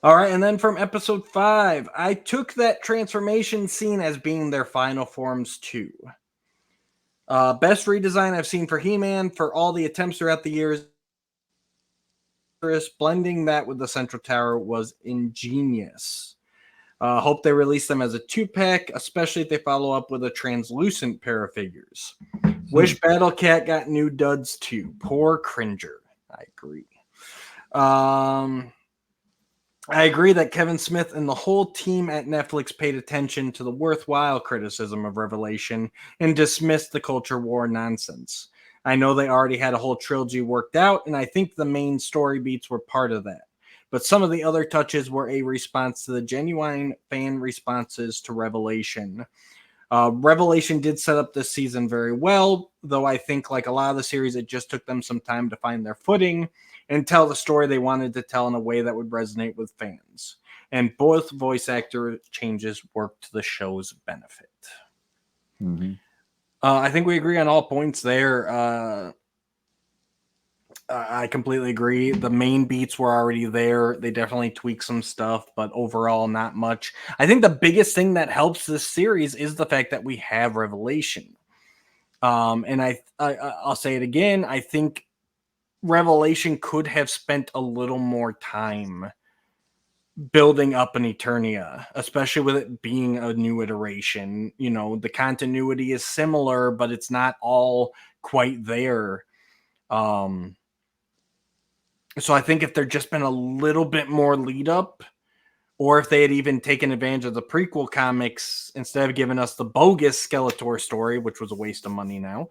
All right, and then from episode 5, I took that transformation scene as being their final forms too. Best redesign I've seen for He-Man for all the attempts throughout the years. Blending that with the Central Tower was ingenious. Hope they release them as a 2-pack, especially if they follow up with a translucent pair of figures. Wish Battle Cat got new duds too. Poor Cringer. I agree. I agree that Kevin Smith and the whole team at Netflix paid attention to the worthwhile criticism of Revelation and dismissed the culture war nonsense. I know they already had a whole trilogy worked out, and I think the main story beats were part of that. But some of the other touches were a response to the genuine fan responses to Revelation. Revelation did set up this season very well, though I think like a lot of the series, it just took them some time to find their footing and tell the story they wanted to tell in a way that would resonate with fans. And both voice actor changes worked to the show's benefit. Mm-hmm. I think we agree on all points there. I completely agree. The main beats were already there. They definitely tweaked some stuff, but overall, not much. I think the biggest thing that helps this series is the fact that we have Revelation. And I'll say it again. I think Revelation could have spent a little more time building up an Eternia, especially with it being a new iteration. You know, the continuity is similar, but it's not all quite there. So I think if there'd just been a little bit more lead up, or if they had even taken advantage of the prequel comics instead of giving us the bogus Skeletor story, which was a waste of money now,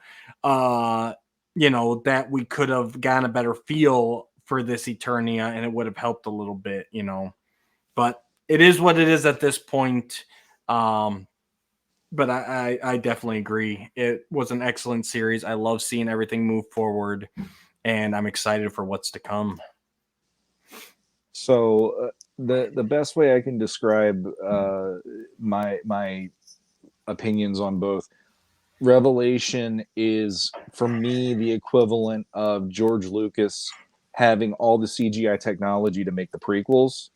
you know, that we could have gotten a better feel for this Eternia and it would have helped a little bit, you know. But it is what it is at this point. But I definitely agree. It was an excellent series. I love seeing everything move forward, and I'm excited for what's to come. So the best way I can describe my opinions on both, Revelation is for me the equivalent of George Lucas having all the CGI technology to make the prequels,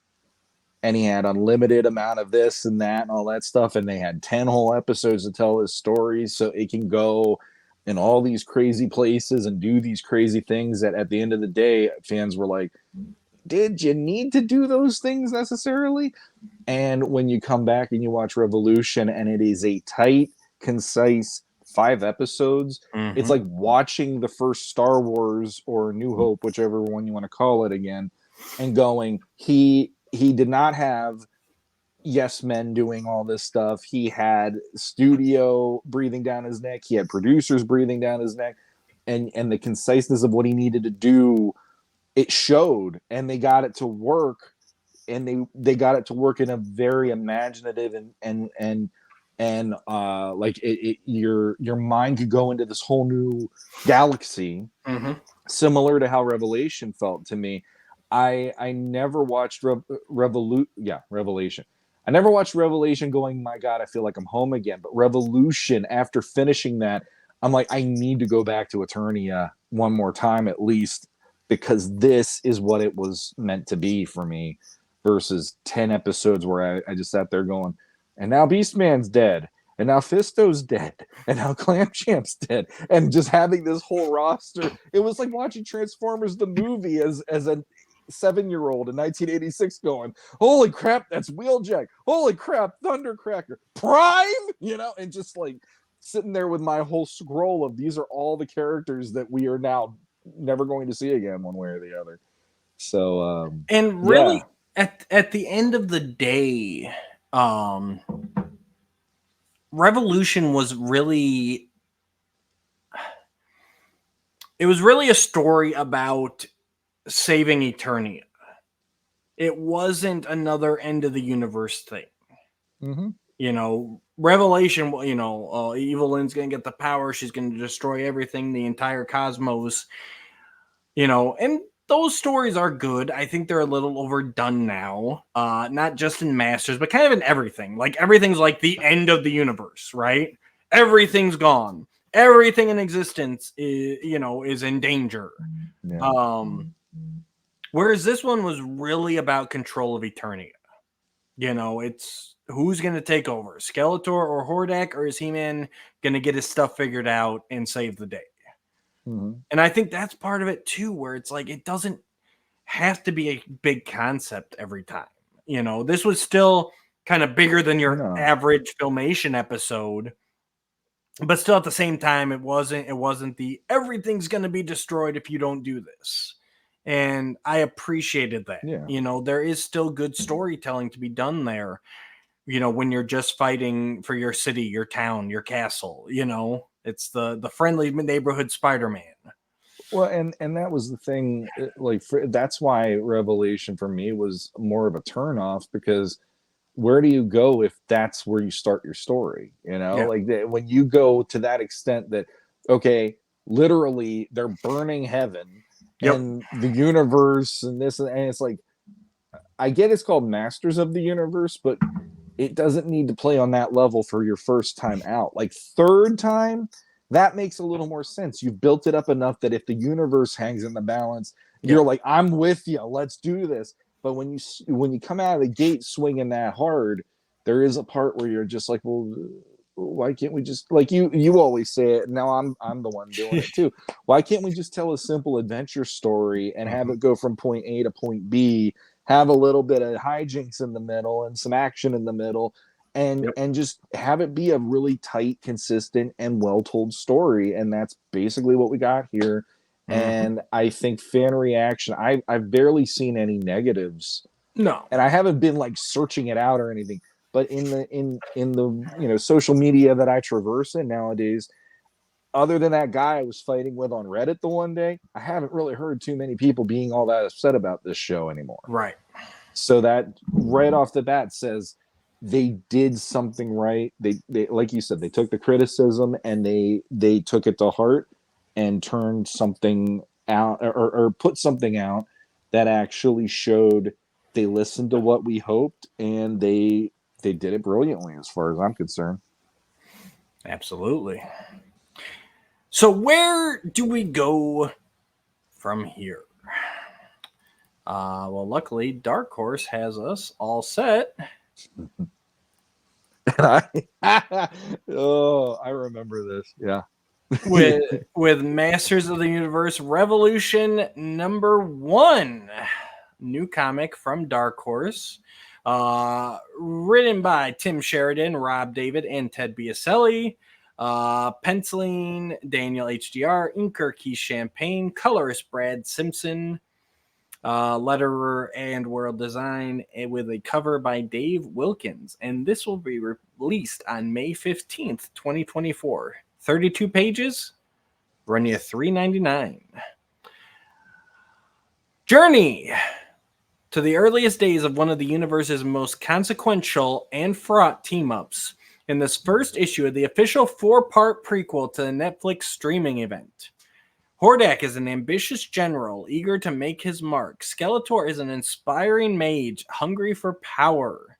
and he had unlimited amount of this and that and all that stuff, and they had 10 whole episodes to tell his stories, so it can go in all these crazy places and do these crazy things that at the end of the day fans were like, did you need to do those things necessarily? And when you come back and you watch Revolution and it is a tight, concise 5 episodes, it's like watching the first Star Wars or New Hope, whichever one you want to call it again, and going, he did not have yes men doing all this stuff. He had studio breathing down his neck. He had producers breathing down his neck, and the conciseness of what he needed to do, it showed, and they got it to work, and they got it to work in a very imaginative and like your mind could go into this whole new galaxy, similar to how Revelation felt to me. I never watched Revelation. I never watched Revelation going, my God, I feel like I'm home again. But Revolution, after finishing that, I'm like, I need to go back to Eternia one more time at least, because this is what it was meant to be for me, versus 10 episodes where I just sat there going, and now Beastman's dead, and now Fisto's dead, and now Clamchamp's dead, and just having this whole roster. It was like watching Transformers the movie as a 7-year-old in 1986 going, holy crap, that's Wheeljack, holy crap, Thundercracker, Prime, and just like sitting there with my whole scroll of these are all the characters that we are now never going to see again one way or the other. So and really at the end of the day, Revolution was really a story about saving Eternia. It wasn't another end of the universe thing. Revelation, Evelyn's going to get the power. She's going to destroy everything, the entire cosmos, and those stories are good. I think they're a little overdone now, not just in Masters, but kind of in everything. Like everything's like the end of the universe, right? Everything's gone. Everything in existence is in danger. yeah. Whereas this one was really about control of Eternia. It's who's going to take over, Skeletor or Hordak, or is He-Man going to get his stuff figured out and save the day? And I think that's part of it too, where it's like it doesn't have to be a big concept every time. This was still kind of bigger than your average Filmation episode, but still at the same time, it wasn't the everything's going to be destroyed if you don't do this. And I appreciated that. Yeah. There is still good storytelling to be done there. When you're just fighting for your city, your town, your castle, it's the friendly neighborhood Spider-Man. Well, and that was the thing. That's why Revelation for me was more of a turnoff, because where do you go if that's where you start your story? When you go to that extent that, okay, literally they're burning heaven and the universe and this, and it's like, I get it's called Masters of the Universe, but it doesn't need to play on that level for your first time out. Like third time, that makes a little more sense. You've built it up enough that if the universe hangs in the balance, you're like, I'm with you, let's do this. But when you come out of the gate swinging that hard, there is a part where you're just like, well, why can't we just, like you always say it, now I'm the one doing it too. Why can't we just tell a simple adventure story and have it go from point A to point B, have a little bit of hijinks in the middle and some action in the middle, and just have it be a really tight, consistent, and well-told story? And that's basically what we got here. And I think fan reaction, I've barely seen any negatives. No. And I haven't been like searching it out or anything. But in the social media that I traverse in nowadays, other than that guy I was fighting with on Reddit the one day, I haven't really heard too many people being all that upset about this show anymore. Right. So that right off the bat says they did something right. They like you said, they took the criticism and they took it to heart and turned something out, or put something out that actually showed they listened to what we hoped, and they did it brilliantly as far as I'm concerned. Absolutely. So where do we go from here? Well, luckily, Dark Horse has us all set. And I remember this. Yeah. with Masters of the Universe Revolution #1, new comic from Dark Horse, written by Tim Sheridan, Rob David, and Ted Biaselli, penciling Daniel HDR, inker Keith Champagne, colorist Brad Simpson, letterer and world design, with a cover by Dave Wilkins, and this will be released on May 15th, 2024. 32 pages, run you $3.99. Journey to the earliest days of one of the universe's most consequential and fraught team-ups in this first issue of the official 4-part prequel to the Netflix streaming event. Hordak is an ambitious general eager to make his mark. Skeletor is an inspiring mage hungry for power.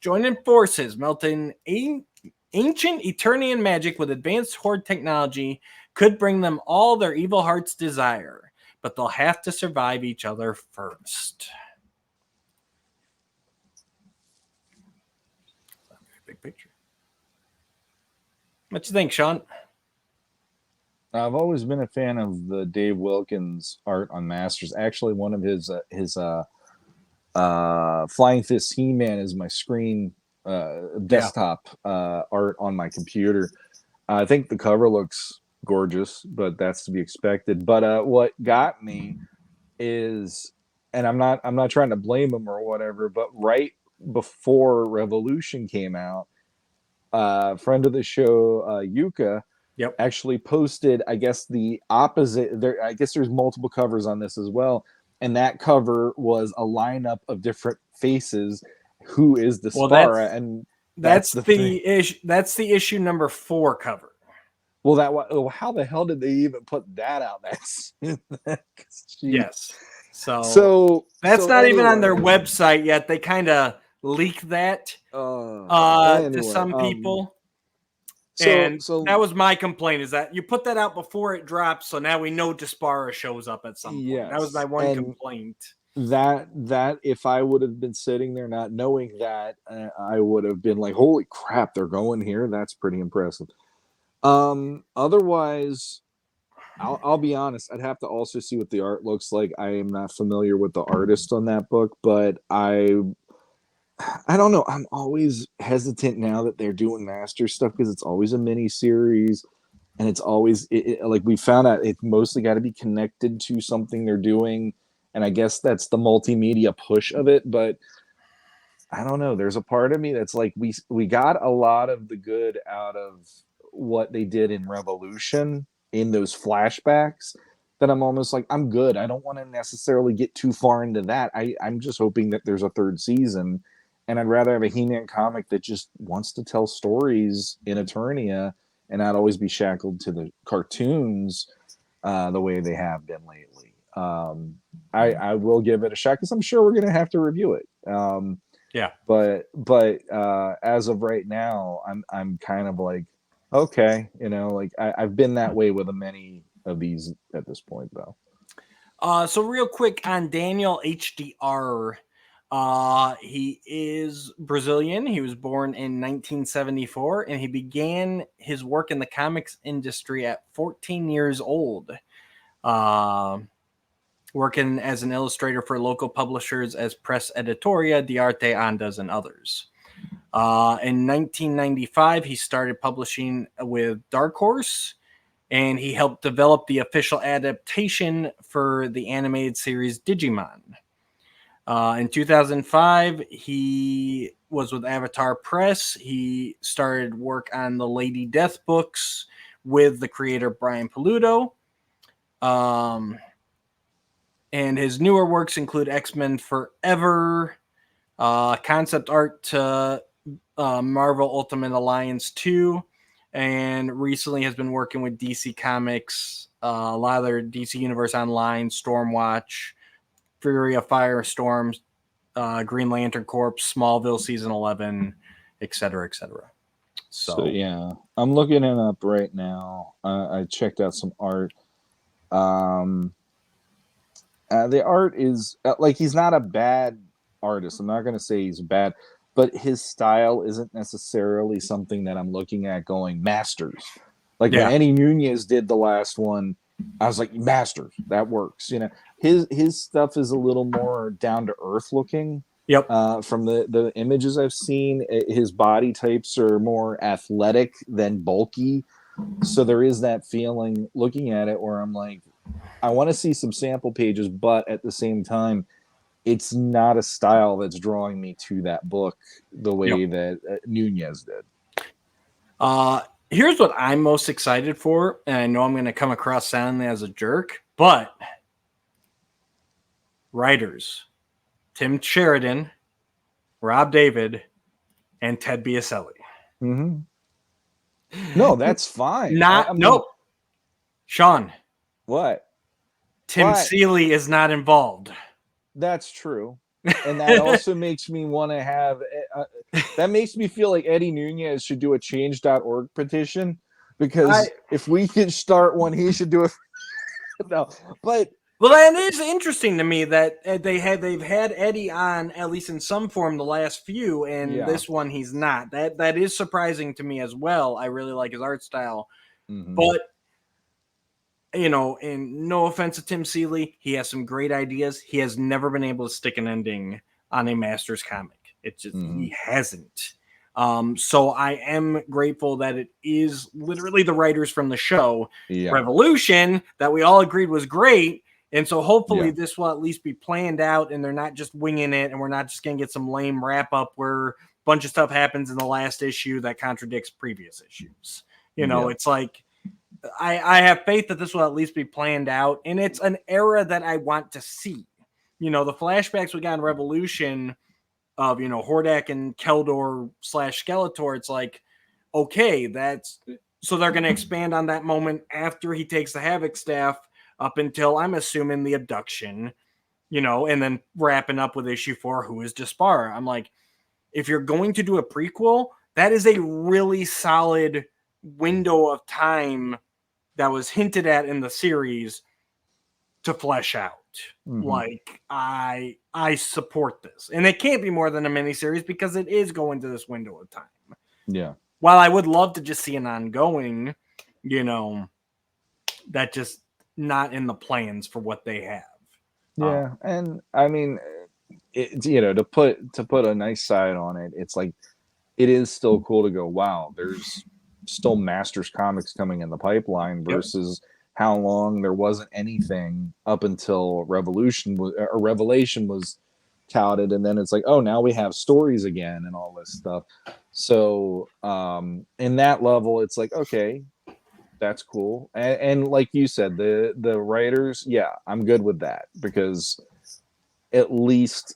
Joining forces, melting ancient Eternian magic with advanced horde technology could bring them all their evil heart's desire, but they'll have to survive each other first. Big picture. What you think, Shawn? I've always been a fan of the Dave Wilkins art on Masters. Actually, one of his Flying Fist He-Man is my screen desktop art on my computer. I think the cover looks gorgeous, but that's to be expected. But what got me is, and I'm not trying to blame him or whatever, but right before Revolution came out, friend of the show, Yuka, actually posted, I guess, the opposite. There, I guess there's multiple covers on this as well, and that cover was a lineup of different faces. Who is the Spara? And that's the issue. That's the issue number 4 cover. Well, how the hell did they even put that out? Yes. So that's not even on their website yet. They kind of leaked that to some people. So that was my complaint, is that you put that out before it drops, so now we know Despara shows up at some point. Yes. That was my one complaint. That if I would have been sitting there not knowing that, I would have been like, holy crap, they're going here. That's pretty impressive. Otherwise, I'll be honest, I'd have to also see what the art looks like. I am not familiar with the artist on that book, but I don't know. I'm always hesitant now that they're doing master stuff, because it's always a mini series, and it's always like we found out it's mostly got to be connected to something they're doing, and I guess that's the multimedia push of it. But I don't know. There's a part of me that's like, we got a lot of the good out of what they did in Revolution in those flashbacks, that I'm almost like, I'm good. I don't want to necessarily get too far into that. I'm just hoping that there's a third season, and I'd rather have a He-Man comic that just wants to tell stories in Eternia and not always be shackled to the cartoons the way they have been lately. I will give it a shot, because I'm sure we're going to have to review it. But as of right now, I'm kind of like, okay, like I've been that way with many of these at this point, though. So real quick on Daniel HDR, he is Brazilian. He was born in 1974, and he began his work in the comics industry at 14 years old, working as an illustrator for local publishers as Press Editoria, D'Arte Andas, and others. In 1995, he started publishing with Dark Horse, and he helped develop the official adaptation for the animated series Digimon. In 2005, he was with Avatar Press. He started work on the Lady Death books with the creator Brian Paluto. And his newer works include X-Men Forever, concept art to Marvel Ultimate Alliance 2, and recently has been working with DC Comics, a lot of their DC Universe Online, Stormwatch, Fury of Firestorm, Green Lantern Corps, Smallville Season 11, etc., etc. So yeah, I'm looking it up right now. I checked out some art. The art is like, he's not a bad artist. I'm not going to say he's bad, but his style isn't necessarily something that I'm looking at going Masters. Like when Eddie Nunez did the last one, I was like, Masters, that works. His stuff is a little more down to earth looking. Yep. From the images I've seen, his body types are more athletic than bulky. So there is that feeling looking at it where I'm like, I want to see some sample pages, but at the same time, it's not a style that's drawing me to that book the way that Nunez did. Here's what I'm most excited for, and I know I'm going to come across sounding as a jerk, but writers Tim Sheridan, Rob David, and Ted Biaselli. Mm-hmm. No, that's fine. Nope. Shawn. What? Tim Seeley is not involved. That's true. And that also makes me want to have that makes me feel like Eddie Nunez should do a change.org petition, because if we could start one, he should do it. No, but well, that is interesting to me that they've had Eddie on at least in some form the last few, and this one he's not. That is surprising to me as well. I really like his art style, but you know, and no offense to Tim Seeley, he has some great ideas. He has never been able to stick an ending on a Masters comic. It's just he hasn't. So I am grateful that it is literally the writers from the show Revolution that we all agreed was great. And so hopefully this will at least be planned out and they're not just winging it, and we're not just going to get some lame wrap up where a bunch of stuff happens in the last issue that contradicts previous issues. You know, it's like, I have faith that this will at least be planned out, and it's an era that I want to see. You know, the flashbacks we got in Revolution of, you know, Hordak and Keldor / Skeletor, it's like, okay, that's so they're going to expand on that moment after he takes the Havoc staff up until, I'm assuming, the abduction, you know, and then wrapping up with issue 4, who is Despara. I'm like, if you're going to do a prequel, that is a really solid window of time that was hinted at in the series to flesh out. Like, I support this. And it can't be more than a miniseries because it is going to this window of time. Yeah. While I would love to just see an ongoing, you know, that just not in the plans for what they have. Yeah. And I mean, it, you know, to put a nice side on it, it's like, it is still cool to go, wow, there's still Masters comics coming in the pipeline versus how long there wasn't anything up until Revelation was touted, and then it's like, oh, now we have stories again and all this stuff. So in that level, it's like, okay, that's cool. And like you said, the writers, I'm good with that, because at least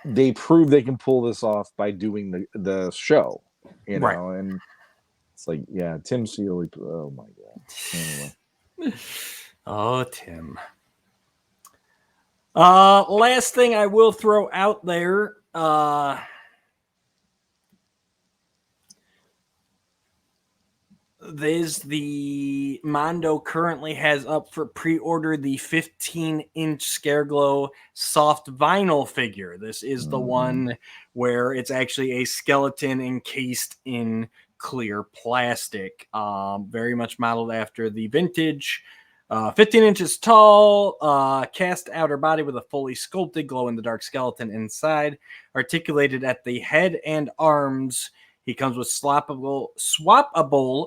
they prove they can pull this off by doing the show, you know. And it's like, Tim Seeley, oh my god. Anyway. Oh, Tim. Last thing I will throw out there, is the Mondo currently has up for pre-order the 15-inch Scareglow soft vinyl figure. This is the one where it's actually a skeleton encased in clear plastic, very much modeled after the vintage. 15 inches tall, cast outer body with a fully sculpted glow-in-the-dark skeleton inside, articulated at the head and arms. He comes with swappable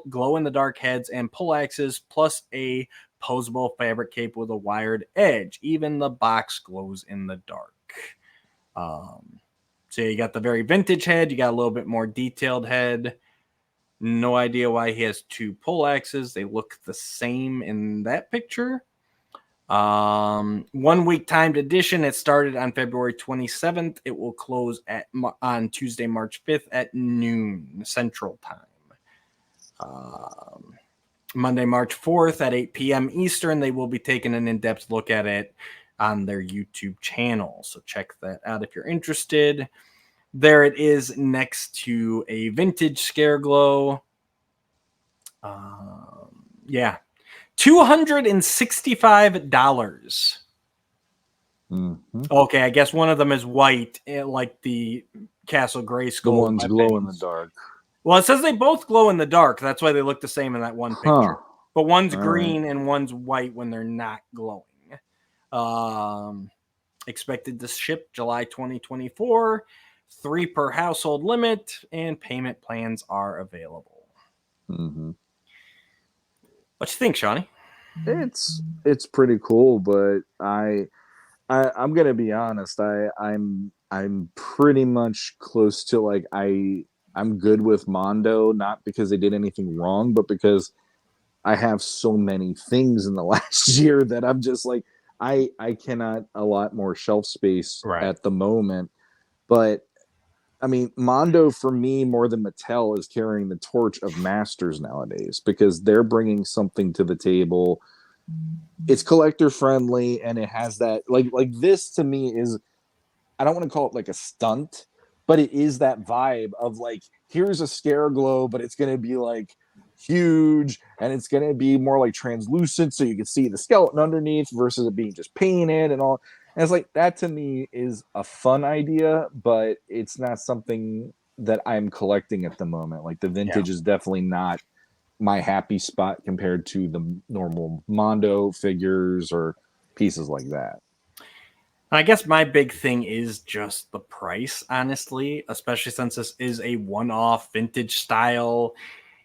glow-in-the-dark heads and pull axes, plus a posable fabric cape with a wired edge. Even the box glows in the dark. So you got the very vintage head. You got a little bit more detailed head. No idea why he has 2 pull axes. They look the same in that picture. 1 week timed edition. It started on February 27th. It will close on Tuesday, March 5th at noon Central Time. Monday, March 4th at 8 p.m. Eastern. They will be taking an in-depth look at it on their YouTube channel. So check that out if you're interested. There it is next to a vintage Scareglow. $265. Okay, I guess one of them is white, like the Castle Grayskull. The ones glow in the dark. Well, it says they both glow in the dark. That's why they look the same in that one picture. But one's green and one's white when they're not glowing. Expected to ship July 2024. 3 per household limit, and payment plans are available. What you think, Shawnee? It's pretty cool, but I'm gonna be honest. I'm pretty much close to, like, I'm good with Mondo, not because they did anything wrong, but because I have so many things in the last year that I'm just like, I cannot allot more shelf space at the moment. But I mean, Mondo, for me, more than Mattel, is carrying the torch of Masters nowadays, because they're bringing something to the table. It's collector friendly, and it has that, like this to me is, I don't want to call it like a stunt, but it is that vibe of like, here's a Scareglow, but it's going to be like huge and it's going to be more like translucent so you can see the skeleton underneath versus it being just painted and all. And it's like, that to me is a fun idea, but it's not something that I'm collecting at the moment. Like the vintage is definitely not my happy spot compared to the normal Mondo figures or pieces like that. I guess my big thing is just the price, honestly, especially since this is a one-off vintage style.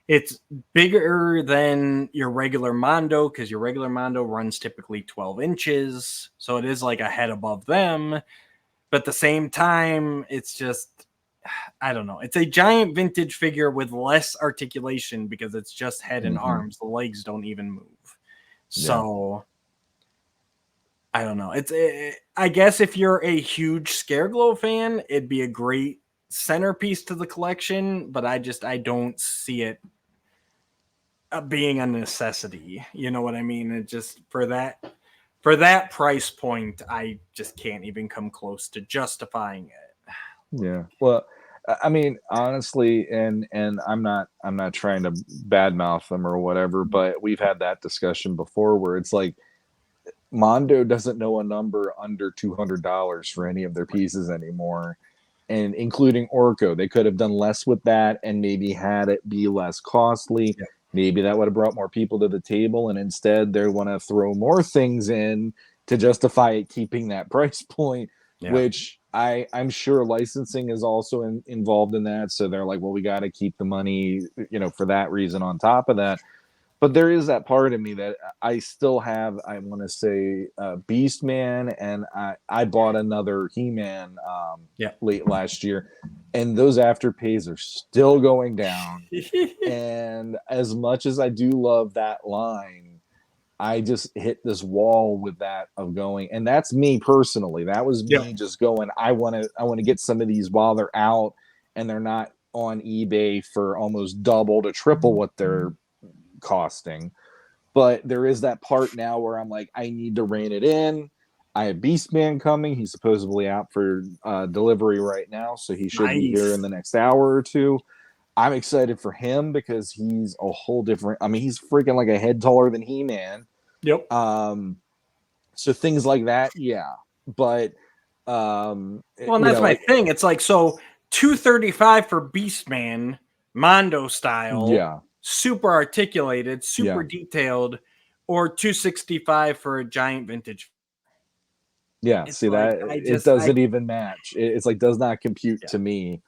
It's bigger than your regular Mondo because your regular Mondo runs typically 12 inches. So it is like a head above them. But at the same time, it's just, I don't know. It's a giant vintage figure with less articulation because it's just head and arms. The legs don't even move. So I don't know. I guess if you're a huge Scareglow fan, it'd be a great centerpiece to the collection. But I don't see it being a necessity. You know what I mean? It just for that price point, I just can't even come close to justifying it. Yeah. Well, I mean, honestly, and I'm not trying to badmouth them or whatever, but we've had that discussion before where it's like Mondo doesn't know a number under $200 for any of their pieces anymore, and including Orko. They could have done less with that and maybe had it be less costly. Yeah. Maybe that would have brought more people to the table, and instead they want to throw more things in to justify it keeping that price point, which I'm sure licensing is also involved in that. So they're like, well, we got to keep the money, for that reason on top of that. But there is that part of me that I still have, I want to say, Beastman, and I bought another He-Man late last year, and those afterpays are still going down. And as much as I do love that line, I just hit this wall with that of going, and that's me personally. That was me just going, I want to get some of these while they're out and they're not on eBay for almost double to triple what they're costing. But there is that part now where I'm like, I need to rein it in. I have Beastman coming. He's supposedly out for delivery right now, so he should be here in the next hour or two. I'm excited for him because he's a whole different, I mean, he's freaking like a head taller than He-Man. Yep. So things like that, yeah. But well, and that's my thing. It's like, so $235 for Beastman, Mondo style, super articulated, super detailed, or $265 for a giant vintage. Yeah, it's see like, that it doesn't even match. It's like does not compute to me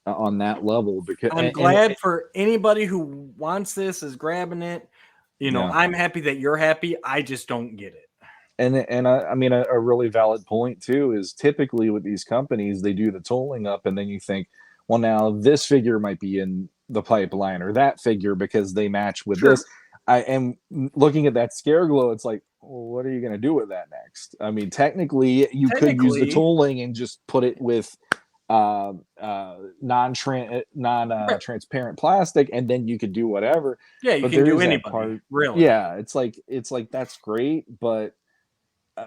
on that level. Because I'm glad for anybody who wants this is grabbing it. I'm happy that you're happy. I just don't get it. And I mean a really valid point too is typically with these companies they do the tolling up and then you think, well, now this figure might be in the pipeline or that figure because they match with this. I am looking at that Scareglow. It's like, well, what are you going to do with that next? I mean, technically, you could use the tooling and just put it with non-transparent plastic, and then you could do whatever. Yeah, you can do anybody. Really? Yeah, it's like that's great, but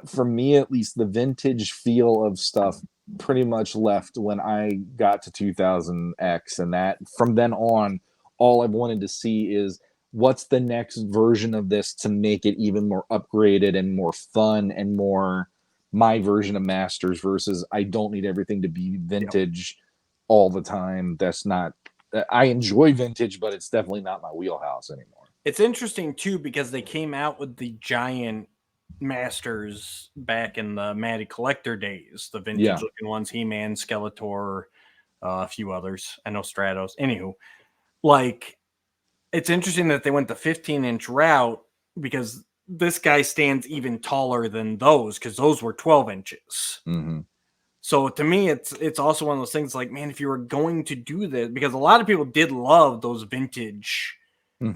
for me at least, the vintage feel of stuff pretty much left when I got to 2000X, and that from then on, all I've wanted to see is what's the next version of this to make it even more upgraded and more fun and more my version of Masters versus I don't need everything to be vintage all the time. That's not, I enjoy vintage, but it's definitely not my wheelhouse anymore. It's interesting too, because they came out with the giant Masters back in the Matty Collector days, the vintage looking ones, He-Man, Skeletor, a few others. I know Stratos. Anywho, like, it's interesting that they went the 15-inch route because this guy stands even taller than those because those were 12 inches. So to me, it's also one of those things like, man, if you were going to do this, because a lot of people did love those vintage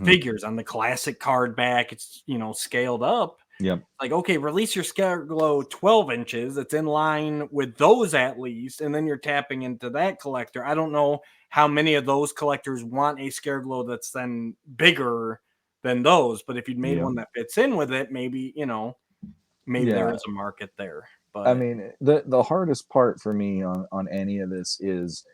figures on the classic card back, it's, scaled up. Like, okay, release your Scareglow 12 inches. It's in line with those at least. And then you're tapping into that collector. I don't know how many of those collectors want a Scareglow that's then bigger than those. But if you'd made one that fits in with it, maybe, there is a market there. But I mean, the hardest part for me on any of this is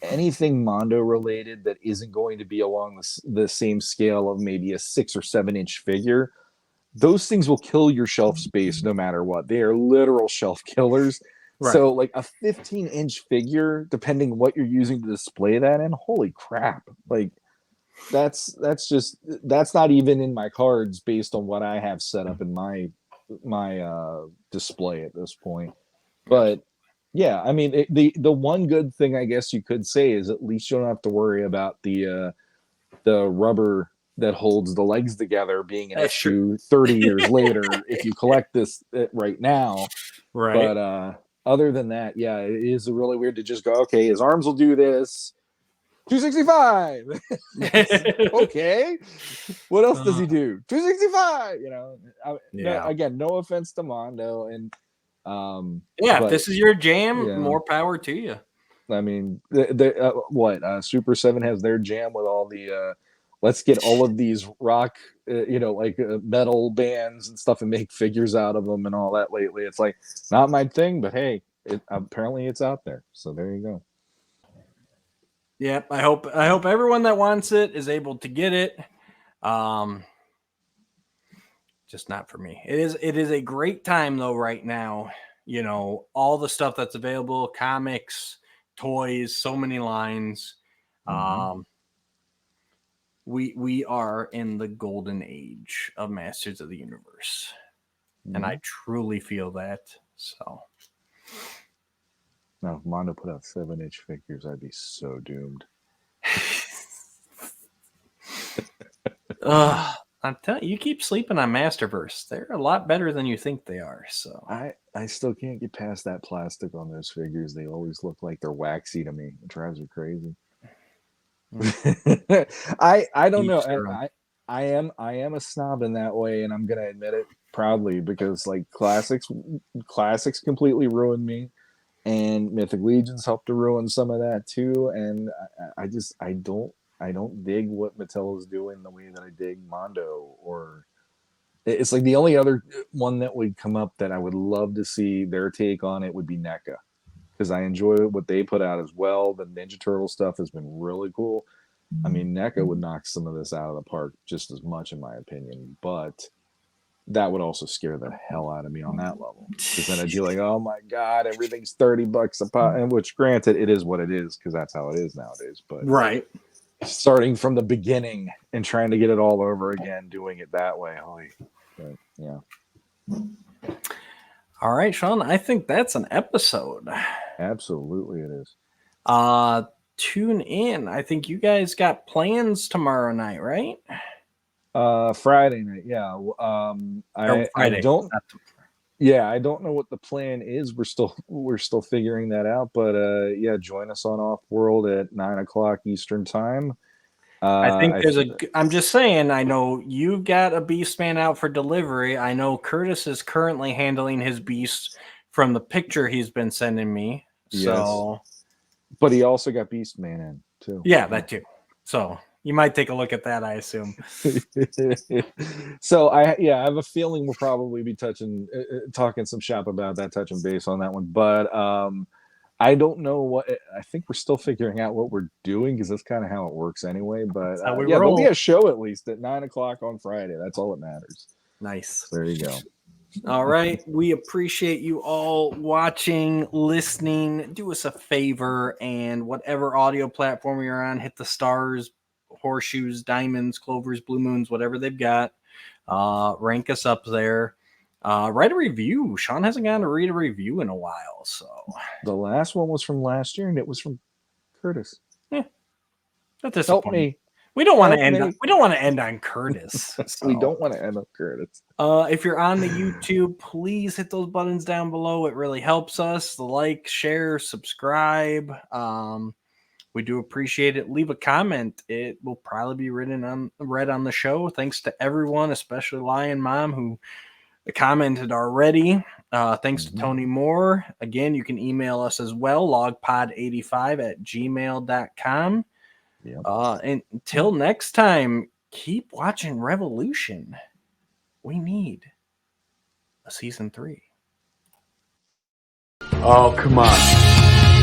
anything Mondo related that isn't going to be along the same scale of maybe a 6 or 7 inch figure. Those things will kill your shelf space no matter what. They are literal shelf killers. right. So like a 15-inch figure, depending what you're using to display that in, holy crap. Like that's not even in my cards based on what I have set up in my display at this point. But yeah, I mean the one good thing I guess you could say is at least you don't have to worry about the rubber that holds the legs together being an That's issue 30 years later if you collect this right now. right. But other than that, yeah, it is really weird to just go, okay, his arms will do this. 265. Okay. What else does he do? 265. Yeah. Again, no offense to Mondo, and Yeah, if but this is your jam, yeah, more power to you. I mean, Super 7 has their jam with all the let's get all of these rock, metal bands and stuff and make figures out of them and all that lately. It's like, not my thing, but hey, apparently it's out there. So there you go. Yep. I hope everyone that wants it is able to get it. Just not for me. It is a great time though right now. All the stuff that's available, comics, toys, so many lines. We are in the golden age of Masters of the Universe. And I truly feel that. So now if Mondo put out 7-inch figures, I'd be so doomed. I'm telling you, you keep sleeping on Masterverse. They're a lot better than you think they are. So I still can't get past that plastic on those figures. They always look like they're waxy to me. It drives me crazy. I don't know. I am a snob in that way, and I'm gonna admit it proudly because like classics completely ruined me, and Mythic Legions helped to ruin some of that too. And I don't dig what Mattel is doing the way that I dig Mondo, or it's like the only other one that would come up that I would love to see their take on it would be NECA, because I enjoy what they put out as well. The Ninja Turtle stuff has been really cool. I mean, NECA would knock some of this out of the park just as much, in my opinion, but that would also scare the hell out of me on that level. Because then I'd be like, oh my God, everything's $30 a pop. And which, granted, it is what it is because that's how it is nowadays. But right. Starting from the beginning and trying to get it all over again, doing it that way. But, yeah. All right, Shawn, I think that's an episode. Absolutely it is. Tune in. I think you guys got plans tomorrow night, right? Friday night, yeah. I don't know what the plan is. We're still figuring that out, but yeah, join us on Off World at 9:00 Eastern time. I think I'm just saying, I know you got a Beast Man out for delivery. I know Curtis is currently handling his beast from the picture he's been sending me. So, yes. But he also got Beast Man in too. Yeah, that too. So you might take a look at that, I assume. So I have a feeling we'll probably be talking some shop about that, touching base on that one. But I don't know I think we're still figuring out what we're doing because that's kind of how it works anyway. But there'll be a show at least at 9:00 on Friday. That's all that matters. Nice. There you go. All right. We appreciate you all watching, listening. Do us a favor, and whatever audio platform you're on, hit the stars, horseshoes, diamonds, clovers, blue moons, whatever they've got. Rank us up there. Write a review. Shawn hasn't gotten to read a review in a while. So the last one was from last year, and it was from Curtis. Yeah. That's Help me. We don't want to end. We don't want to end on Curtis. So. We don't want to end on Curtis. If you're on the YouTube, please hit those buttons down below. It really helps us. The like, share, subscribe. We do appreciate it. Leave a comment. It will probably be read on the show. Thanks to everyone, especially Lion Mom, who commented already. Thanks to Tony Moore. Again, you can email us as well, logpod85@gmail.com. Yep. And until next time, keep watching Revolution. We need a season 3. Oh, come on.